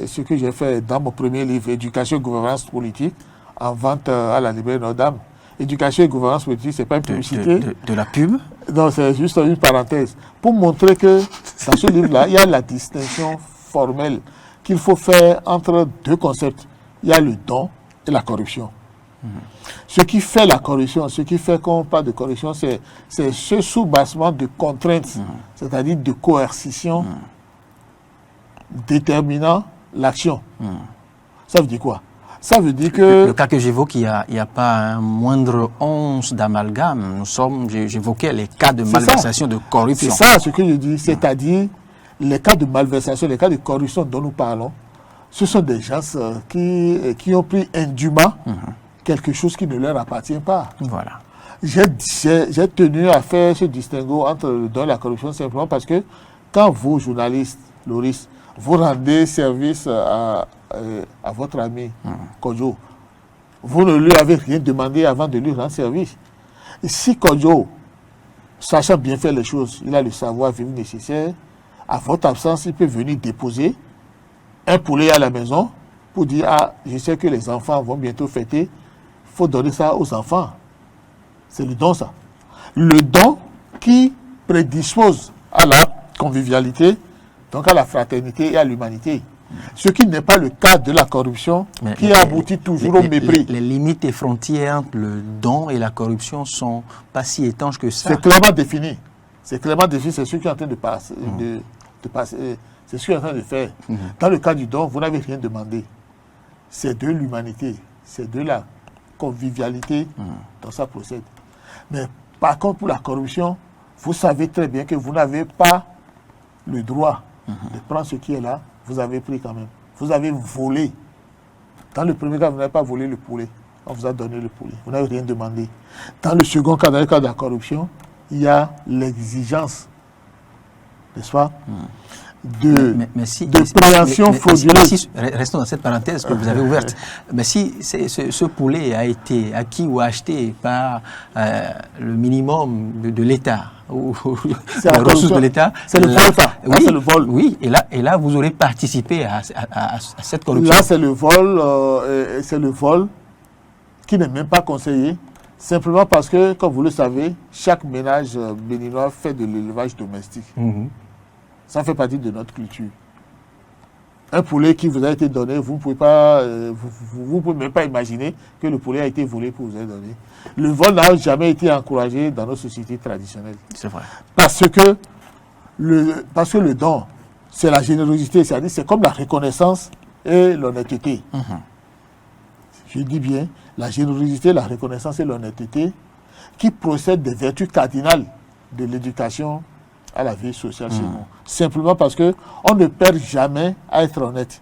Speaker 2: ce que j'ai fait dans mon premier livre, Éducation et gouvernance politique, en vente à la librairie Notre-Dame. Éducation et gouvernance politique, ce n'est pas une publicité.
Speaker 1: De la pub?
Speaker 2: Non, c'est juste une parenthèse. Pour montrer que dans ce livre-là, il y a la distinction formelle qu'il faut faire entre deux concepts. Il y a le don et la corruption. Ce qui fait la corruption, ce qui fait qu'on parle de corruption, c'est ce soubassement de contraintes, c'est-à-dire de coercition déterminant l'action. Ça veut dire quoi? Ça veut dire que...
Speaker 1: Le cas que j'évoque, il n'y a pas un moindre once d'amalgame. J'évoquais les cas de malversation, de corruption.
Speaker 2: C'est ça ce que je dis, c'est-à-dire les cas de malversation, les cas de corruption dont nous parlons, ce sont des gens qui ont pris indûment quelque chose qui ne leur appartient pas.
Speaker 1: Voilà.
Speaker 2: J'ai tenu à faire ce distinguo entre le don et la corruption simplement parce que quand vous, journalistes, Loris, vous rendez service à votre ami Kodjo, vous ne lui avez rien demandé avant de lui rendre service. Et si Kodjo, sachant bien faire les choses, il a le savoir-vivre nécessaire, à votre absence, il peut venir déposer un poulet à la maison pour dire « Ah, je sais que les enfants vont bientôt fêter, il faut donner ça aux enfants. » C'est le don, ça. Le don qui prédispose à la convivialité, donc à la fraternité et à l'humanité. Ce qui n'est pas le cas de la corruption, qui aboutit toujours au mépris.
Speaker 1: Les limites et frontières entre le don et la corruption ne sont pas si étanches que ça.
Speaker 2: C'est clairement défini. C'est clairement défini, c'est ce qui est en train de passer. C'est ce qui est en train de faire. Dans le cas du don, vous n'avez rien demandé. C'est de l'humanité, c'est de la convivialité dont ça procède. Mais par contre, pour la corruption, vous savez très bien que vous n'avez pas le droit de prendre ce qui est là. Vous avez pris quand même. Vous avez volé. Dans le premier cas, vous n'avez pas volé le poulet. On vous a donné le poulet. Vous n'avez rien demandé. Dans le second cas, dans le cas de la corruption, il y a l'exigence, n'est-ce pas, de préhension frauduleuse.
Speaker 1: Restons dans cette parenthèse que vous avez ouverte. Mais si ce poulet a été acquis ou acheté par le minimum de l'État, ou les ressources de l'État,
Speaker 2: c'est le vol.
Speaker 1: Oui,
Speaker 2: c'est le vol.
Speaker 1: Oui, et là, vous aurez participé à cette corruption.
Speaker 2: Là, c'est le vol qui n'est même pas conseillé, simplement parce que, comme vous le savez, chaque ménage béninois fait de l'élevage domestique. Ça fait partie de notre culture. Un poulet qui vous a été donné, vous ne pouvez pas, vous pouvez même pas imaginer que le poulet a été volé pour vous être donné. Le vol n'a jamais été encouragé dans nos sociétés traditionnelles.
Speaker 1: C'est vrai.
Speaker 2: Parce que le don, c'est la générosité, c'est-à-dire c'est comme la reconnaissance et l'honnêteté. Je dis bien, la générosité, la reconnaissance et l'honnêteté qui procèdent des vertus cardinales de l'éducation à la vie sociale chez nous. Simplement parce que on ne perd jamais à être honnête.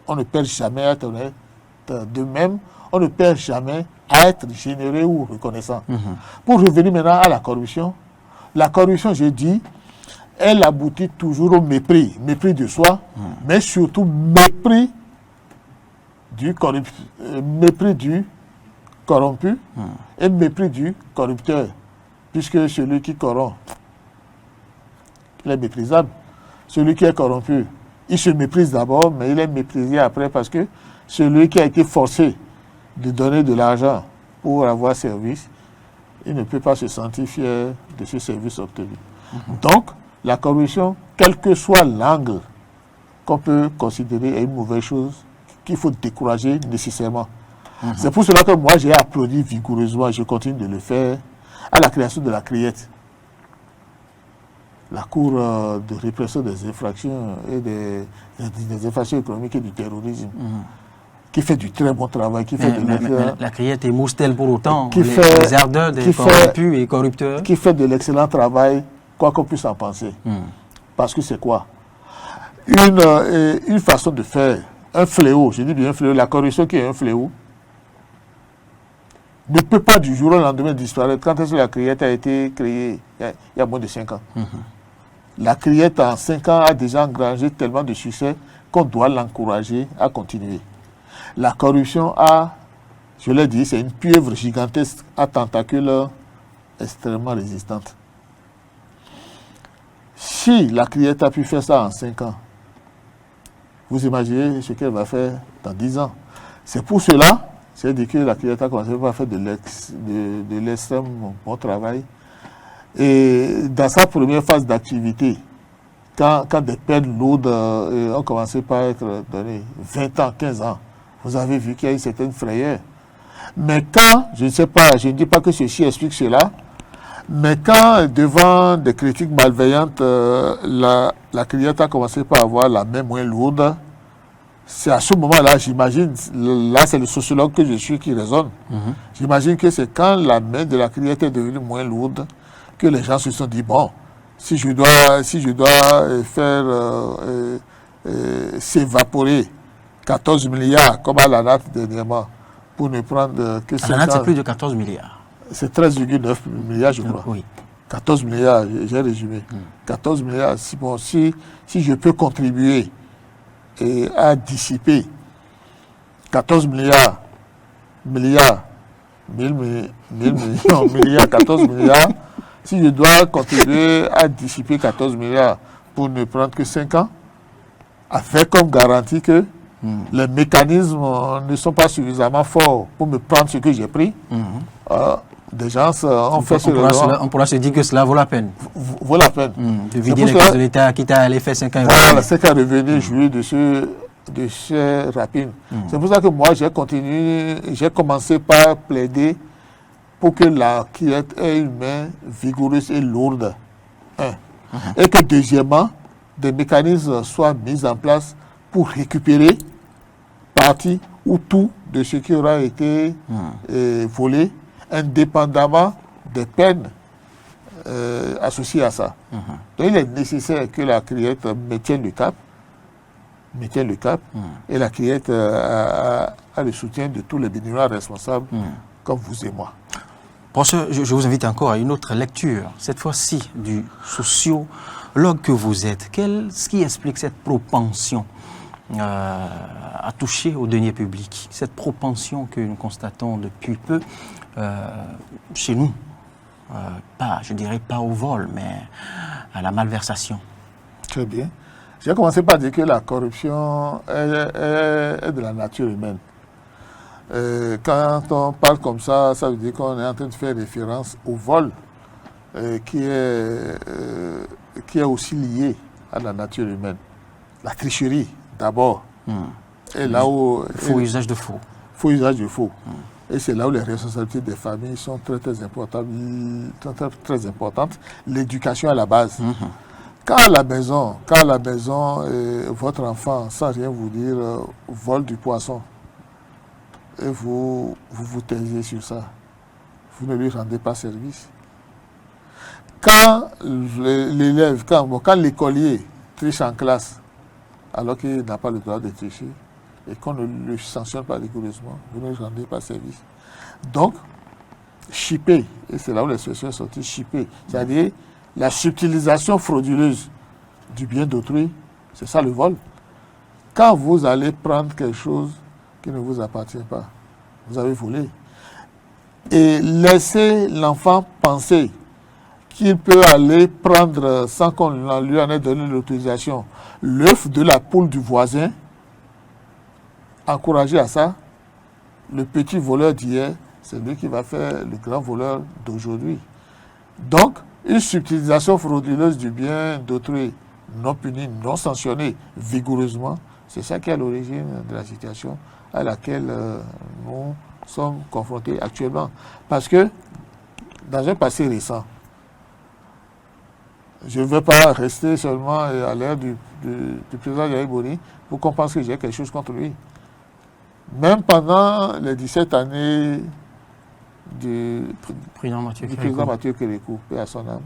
Speaker 2: On ne perd jamais à être honnête. De même, on ne perd jamais à être généreux ou reconnaissant. Pour revenir maintenant à la corruption, je dis, elle aboutit toujours au mépris. Mépris de soi, mais surtout mépris du corrompu et mépris du corrupteur. Puisque celui qui corrompt, il est méprisable. Celui qui est corrompu, il se méprise d'abord, mais il est méprisé après parce que celui qui a été forcé de donner de l'argent pour avoir service, il ne peut pas se sentir fier de ce service obtenu. Donc, la corruption, quel que soit l'angle qu'on peut considérer, est une mauvaise chose qu'il faut décourager nécessairement. C'est pour cela que moi, j'ai applaudi vigoureusement, je continue de le faire, à la création de la CRIET. La Cour de répression des infractions et des infractions économiques et du terrorisme, qui fait du très bon travail, qui fait
Speaker 1: la CRIET émousse-t-elle pour autant les ardeurs des corrompus et corrupteurs?
Speaker 2: Qui fait de l'excellent travail, quoi qu'on puisse en penser. Parce que c'est quoi? Une façon de faire, un fléau, je dis bien un fléau, la corruption qui est un fléau, ne peut pas du jour au lendemain disparaître. Quand est-ce que la CRIET a été créée? Il y a moins de 5 ans. La CRIET en 5 ans a déjà engrangé tellement de succès qu'on doit l'encourager à continuer. La corruption je l'ai dit, c'est une pieuvre gigantesque à tentacules extrêmement résistante. Si la CRIET a pu faire ça en 5 ans, Vous imaginez ce qu'elle va faire dans 10 ans. C'est pour cela, c'est dit que la CRIET a commencé par faire de l'extrême bon travail. Et dans sa première phase d'activité, quand des peines lourdes ont commencé par être données, 20 ans, 15 ans, vous avez vu qu'il y a une certaine frayeur. Mais quand, je ne sais pas, je ne dis pas que ceci explique cela, mais quand devant des critiques malveillantes, la CRIET a commencé par avoir la main moins lourde, c'est à ce moment-là, j'imagine, là c'est le sociologue que je suis qui raisonne, j'imagine que c'est quand la main de la CRIET est devenue moins lourde que les gens se sont dit, bon, si je dois faire s'évaporer 14 milliards, comme à la date dernièrement, pour ne prendre que 5 ans.
Speaker 1: À la date, c'est plus de 14 milliards.
Speaker 2: C'est 13,9 milliards, je crois.
Speaker 1: Oui.
Speaker 2: 14 milliards, j'ai résumé. 14 milliards, si je peux contribuer à dissiper 14 milliards, 14 milliards, si je dois contribuer à dissiper 14 milliards pour ne prendre que 5 ans, avec comme garantie que les mécanismes ne sont pas suffisamment forts pour me prendre ce que j'ai pris, des gens ont fait ce raisonnement.
Speaker 1: On pourra se dire que cela vaut la peine.
Speaker 2: Vaut la peine.
Speaker 1: De vider les caisses de l'État, quitte à aller faire 5 ans.
Speaker 2: Voilà, c'est qu'à revenir jouer de ce rapide. C'est pour ça que moi, j'ai commencé par plaider pour que la CRIET ait une main vigoureuse et lourde. Et que deuxièmement, des mécanismes soient mis en place pour récupérer partie ou tout de ce qui aura été volé, indépendamment des peines associées à ça. Donc il est nécessaire que la CRIET maintienne le cap, et la CRIET a le soutien de tous les bénévoles responsables, comme vous et moi.
Speaker 1: Professeur, je vous invite encore à une autre lecture, cette fois-ci du sociologue que vous êtes. Qu'est-ce qui explique cette propension à toucher aux deniers publics, cette propension que nous constatons depuis peu chez nous, je dirais pas au vol, mais à la malversation?
Speaker 2: Très bien. J'ai commencé par dire que la corruption est de la nature humaine. Quand on parle comme ça, ça veut dire qu'on est en train de faire référence au vol, qui est aussi lié à la nature humaine. La tricherie, d'abord. Et là où...
Speaker 1: Faux usage de faux.
Speaker 2: Faux usage de faux. Et c'est là où les responsabilités des familles sont très importantes. L'éducation à la base. Quand à la maison, votre enfant, sans rien vous dire, vole du poisson, et vous taisez sur ça, vous ne lui rendez pas service. Quand l'élève, quand l'écolier triche en classe, alors qu'il n'a pas le droit de tricher, et qu'on ne le sanctionne pas rigoureusement, vous ne lui rendez pas service. Donc, chipper, et c'est là où l'expression est sortie, chipper, c'est-à-dire la subtilisation frauduleuse du bien d'autrui, c'est ça le vol. Quand vous allez prendre quelque chose qui ne vous appartient pas, vous avez volé. Et laisser l'enfant penser qu'il peut aller prendre, sans qu'on lui en ait donné l'autorisation, l'œuf de la poule du voisin, encourager à ça, le petit voleur d'hier, c'est lui qui va faire le grand voleur d'aujourd'hui. Donc, une subtilisation frauduleuse du bien d'autrui, non punie, non sanctionnée vigoureusement, c'est ça qui est à l'origine de la situation à laquelle nous sommes confrontés actuellement. Parce que, dans un passé récent, je ne veux pas rester seulement à l'ère du président Yahya Boni pour qu'on pense que j'ai quelque chose contre lui. Même pendant les 17 années du président Mathieu Kérékou, paix à son âme,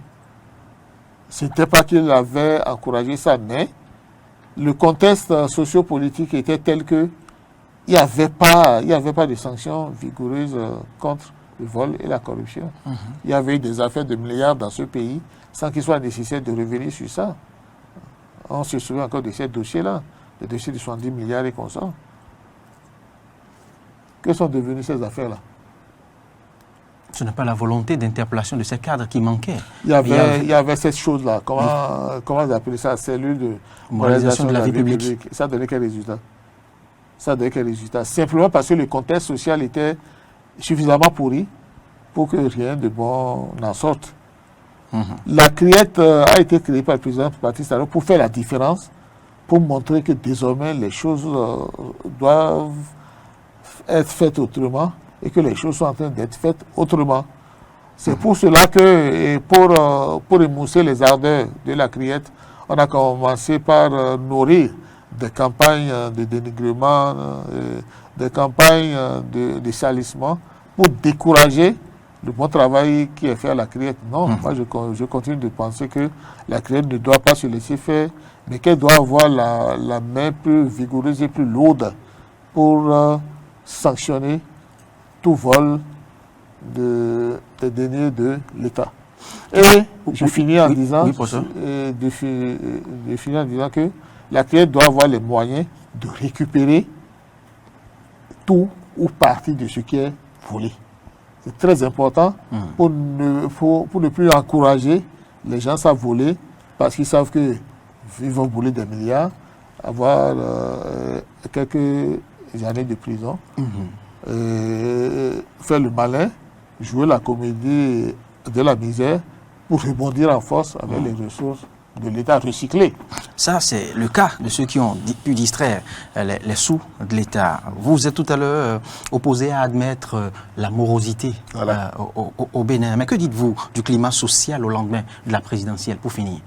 Speaker 2: ce n'était pas qu'il avait encouragé ça, mais le contexte sociopolitique était tel que il n'y avait pas de sanctions vigoureuses contre le vol et la corruption. Il y avait des affaires de milliards dans ce pays sans qu'il soit nécessaire de revenir sur ça. On se souvient encore de ces dossiers-là, les dossiers de 70 milliards et consorts. Que sont devenues ces affaires-là?
Speaker 1: Ce n'est pas la volonté d'interpellation de ces cadres qui manquait.
Speaker 2: Il y avait cette chose-là. Comment vous appelez ça? Cellule de
Speaker 1: moralisation de la vie publique.
Speaker 2: Ça donnait quel résultat? Ça donnait quel résultat? Simplement parce que le contexte social était suffisamment pourri pour que rien de bon n'en sorte. La criette a été créée par le président Patrice Talon pour faire la différence, pour montrer que désormais les choses doivent être faites autrement et que les choses sont en train d'être faites autrement. C'est pour cela que, pour émousser les ardeurs de la criette, on a commencé par nourrir des campagnes de dénigrement, des campagnes de salissement pour décourager le bon travail qui est fait à la criette. Non, moi je continue de penser que la criette ne doit pas se laisser faire, mais qu'elle doit avoir la main plus vigoureuse et plus lourde pour sanctionner tout vol des deniers de l'État. Et je finis en disant que la criette doit avoir les moyens de récupérer tout ou partie de ce qui est volé. C'est très important pour ne plus encourager les gens à voler parce qu'ils savent qu'ils vont voler des milliards, avoir quelques années de prison, faire le malin, jouer la comédie de la misère pour rebondir en force avec les ressources de l'État recyclées.
Speaker 1: Ça, c'est le cas de ceux qui ont pu distraire les sous de l'État. Vous êtes tout à l'heure opposé à admettre la morosité au Bénin. Mais que dites-vous du climat social au lendemain de la présidentielle, pour finir,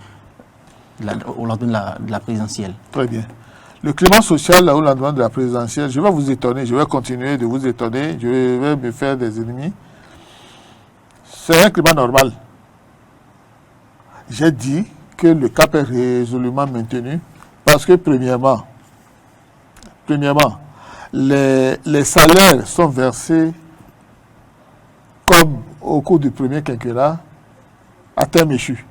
Speaker 1: au lendemain de la présidentielle?
Speaker 2: Très bien. Le climat social au lendemain de la présidentielle, je vais vous étonner, je vais continuer de vous étonner, je vais me faire des ennemis. C'est un climat normal. J'ai dit que le cap est résolument maintenu parce que, premièrement, les salaires sont versés comme au cours du premier quinquennat à terme échu.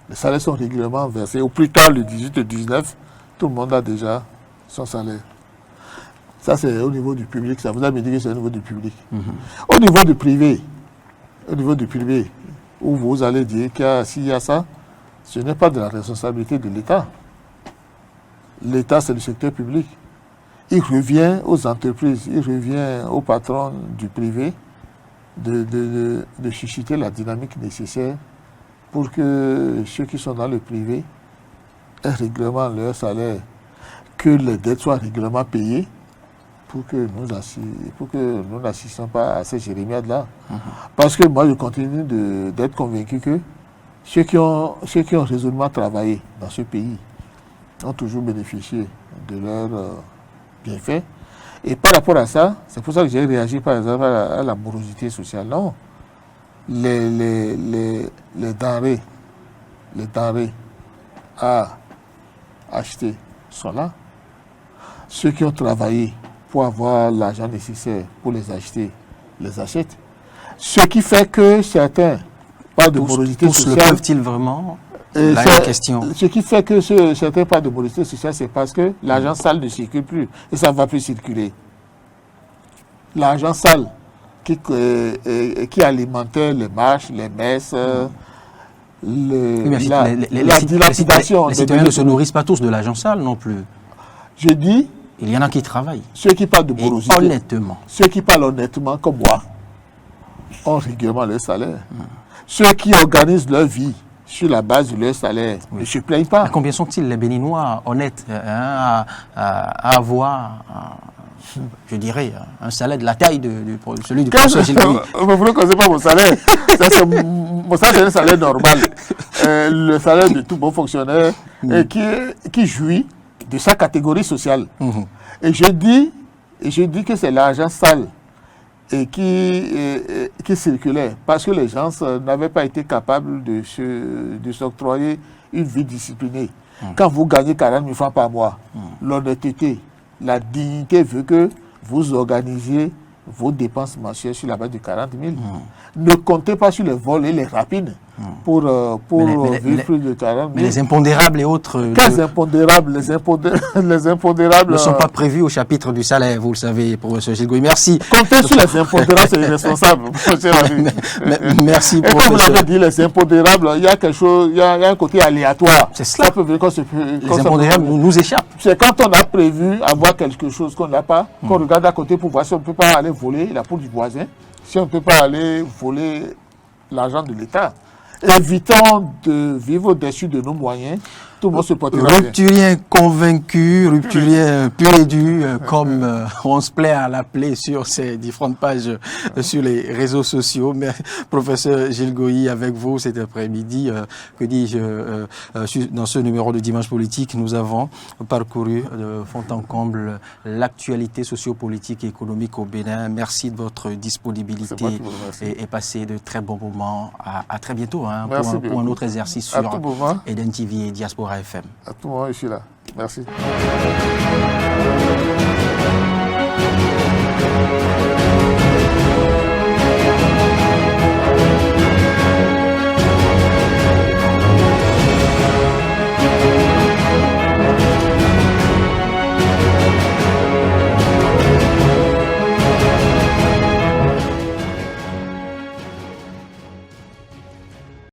Speaker 2: Les salaires sont régulièrement versés. Au plus tard, le 18 et 19, tout le monde a déjà son salaire. Ça, c'est au niveau du public. Ça vous a dit que c'est au niveau du public. Au niveau du privé, où vous allez dire que s'il y a ça, ce n'est pas de la responsabilité de l'État. L'État, c'est le secteur public. Il revient aux entreprises, il revient aux patrons du privé de susciter la dynamique nécessaire pour que ceux qui sont dans le privé aient régulièrement leur salaire, que les dettes soient régulièrement payées pour que nous n'assistions pas à ces jérémiades-là. Parce que moi, je continue d'être convaincu que ceux qui ont résolument travaillé dans ce pays ont toujours bénéficié de leurs bienfaits. Et par rapport à ça, c'est pour ça que j'ai réagi par exemple à la morosité sociale. Non. Les denrées à acheter sont là. Ceux qui ont travaillé pour avoir l'argent nécessaire pour les acheter, les achètent. Ce qui fait que certains parlent de morosité sociale.
Speaker 1: Le peuvent-ils vraiment? La question.
Speaker 2: Ce qui fait que certains parlent de morosité sociale, c'est parce que l'argent sale ne circule plus et ça ne va plus circuler. L'argent sale qui alimentait les marches, les messes, la dilapidation.
Speaker 1: Les citoyens ne se nourrissent pas tous de l'argent sale non plus.
Speaker 2: Je dis.
Speaker 1: Il y en a qui travaillent.
Speaker 2: Ceux qui parlent de morosité.
Speaker 1: Honnêtement.
Speaker 2: Ceux qui parlent honnêtement, comme moi, ont régulièrement leur salaire. Ceux qui organisent leur vie sur la base de leur salaire ne se plaignent pas.
Speaker 1: Mais combien sont-ils les Béninois honnêtes à avoir, je dirais, un salaire de la taille de celui du professeur Gilles Gouy?
Speaker 2: Vous ne connaissez pas mon salaire. Mon salaire, c'est un salaire normal. Le salaire de tout bon fonctionnaire qui jouit de sa catégorie sociale. Et je dis que c'est l'argent sale et qui circulait parce que les gens n'avaient pas été capables de s'octroyer une vie disciplinée. Quand vous gagnez 40 000 francs par mois, l'honnêteté, la dignité veut que vous organisiez vos dépenses mensuelles sur la base de 40 000. Ne comptez pas sur les vols et les rapines pour
Speaker 1: Mais
Speaker 2: vivre plus de 40 000.
Speaker 1: Mais les impondérables et autres
Speaker 2: Quels impondérables? Les impondérables
Speaker 1: ne sont pas prévus au chapitre du salaire, vous le savez, professeur Gilles Goï. Merci.
Speaker 2: Compter sur les impondérables, c'est irresponsable.
Speaker 1: Merci,
Speaker 2: Et comme vous
Speaker 1: professeur.
Speaker 2: l'avez dit, les impondérables, il y a quelque chose, il y a un côté aléatoire.
Speaker 1: C'est cela.
Speaker 2: Ça peut venir
Speaker 1: Les impondérables nous échappent.
Speaker 2: C'est quand on a prévu avoir quelque chose qu'on n'a pas, qu'on regarde à côté pour voir si on ne peut pas aller voler la peau du voisin, si on ne peut pas aller voler l'argent de l'État. Évitons de vivre au-dessus de nos moyens. Tout le monde se portera bien.
Speaker 1: Rupturien convaincu, rupturien pur et dur, comme on se plaît à l'appeler sur ces différentes pages sur les réseaux sociaux. Mais professeur Gilles Goï, avec vous cet après-midi, que dis-je, dans ce numéro de Dimanche Politique, nous avons parcouru de fond en comble l'actualité sociopolitique et économique au Bénin. Merci de votre disponibilité et passez de très bons moments. À très bientôt pour un autre exercice sur Eden TV et Diaspora FM.
Speaker 2: À tout moment, je suis là. Merci.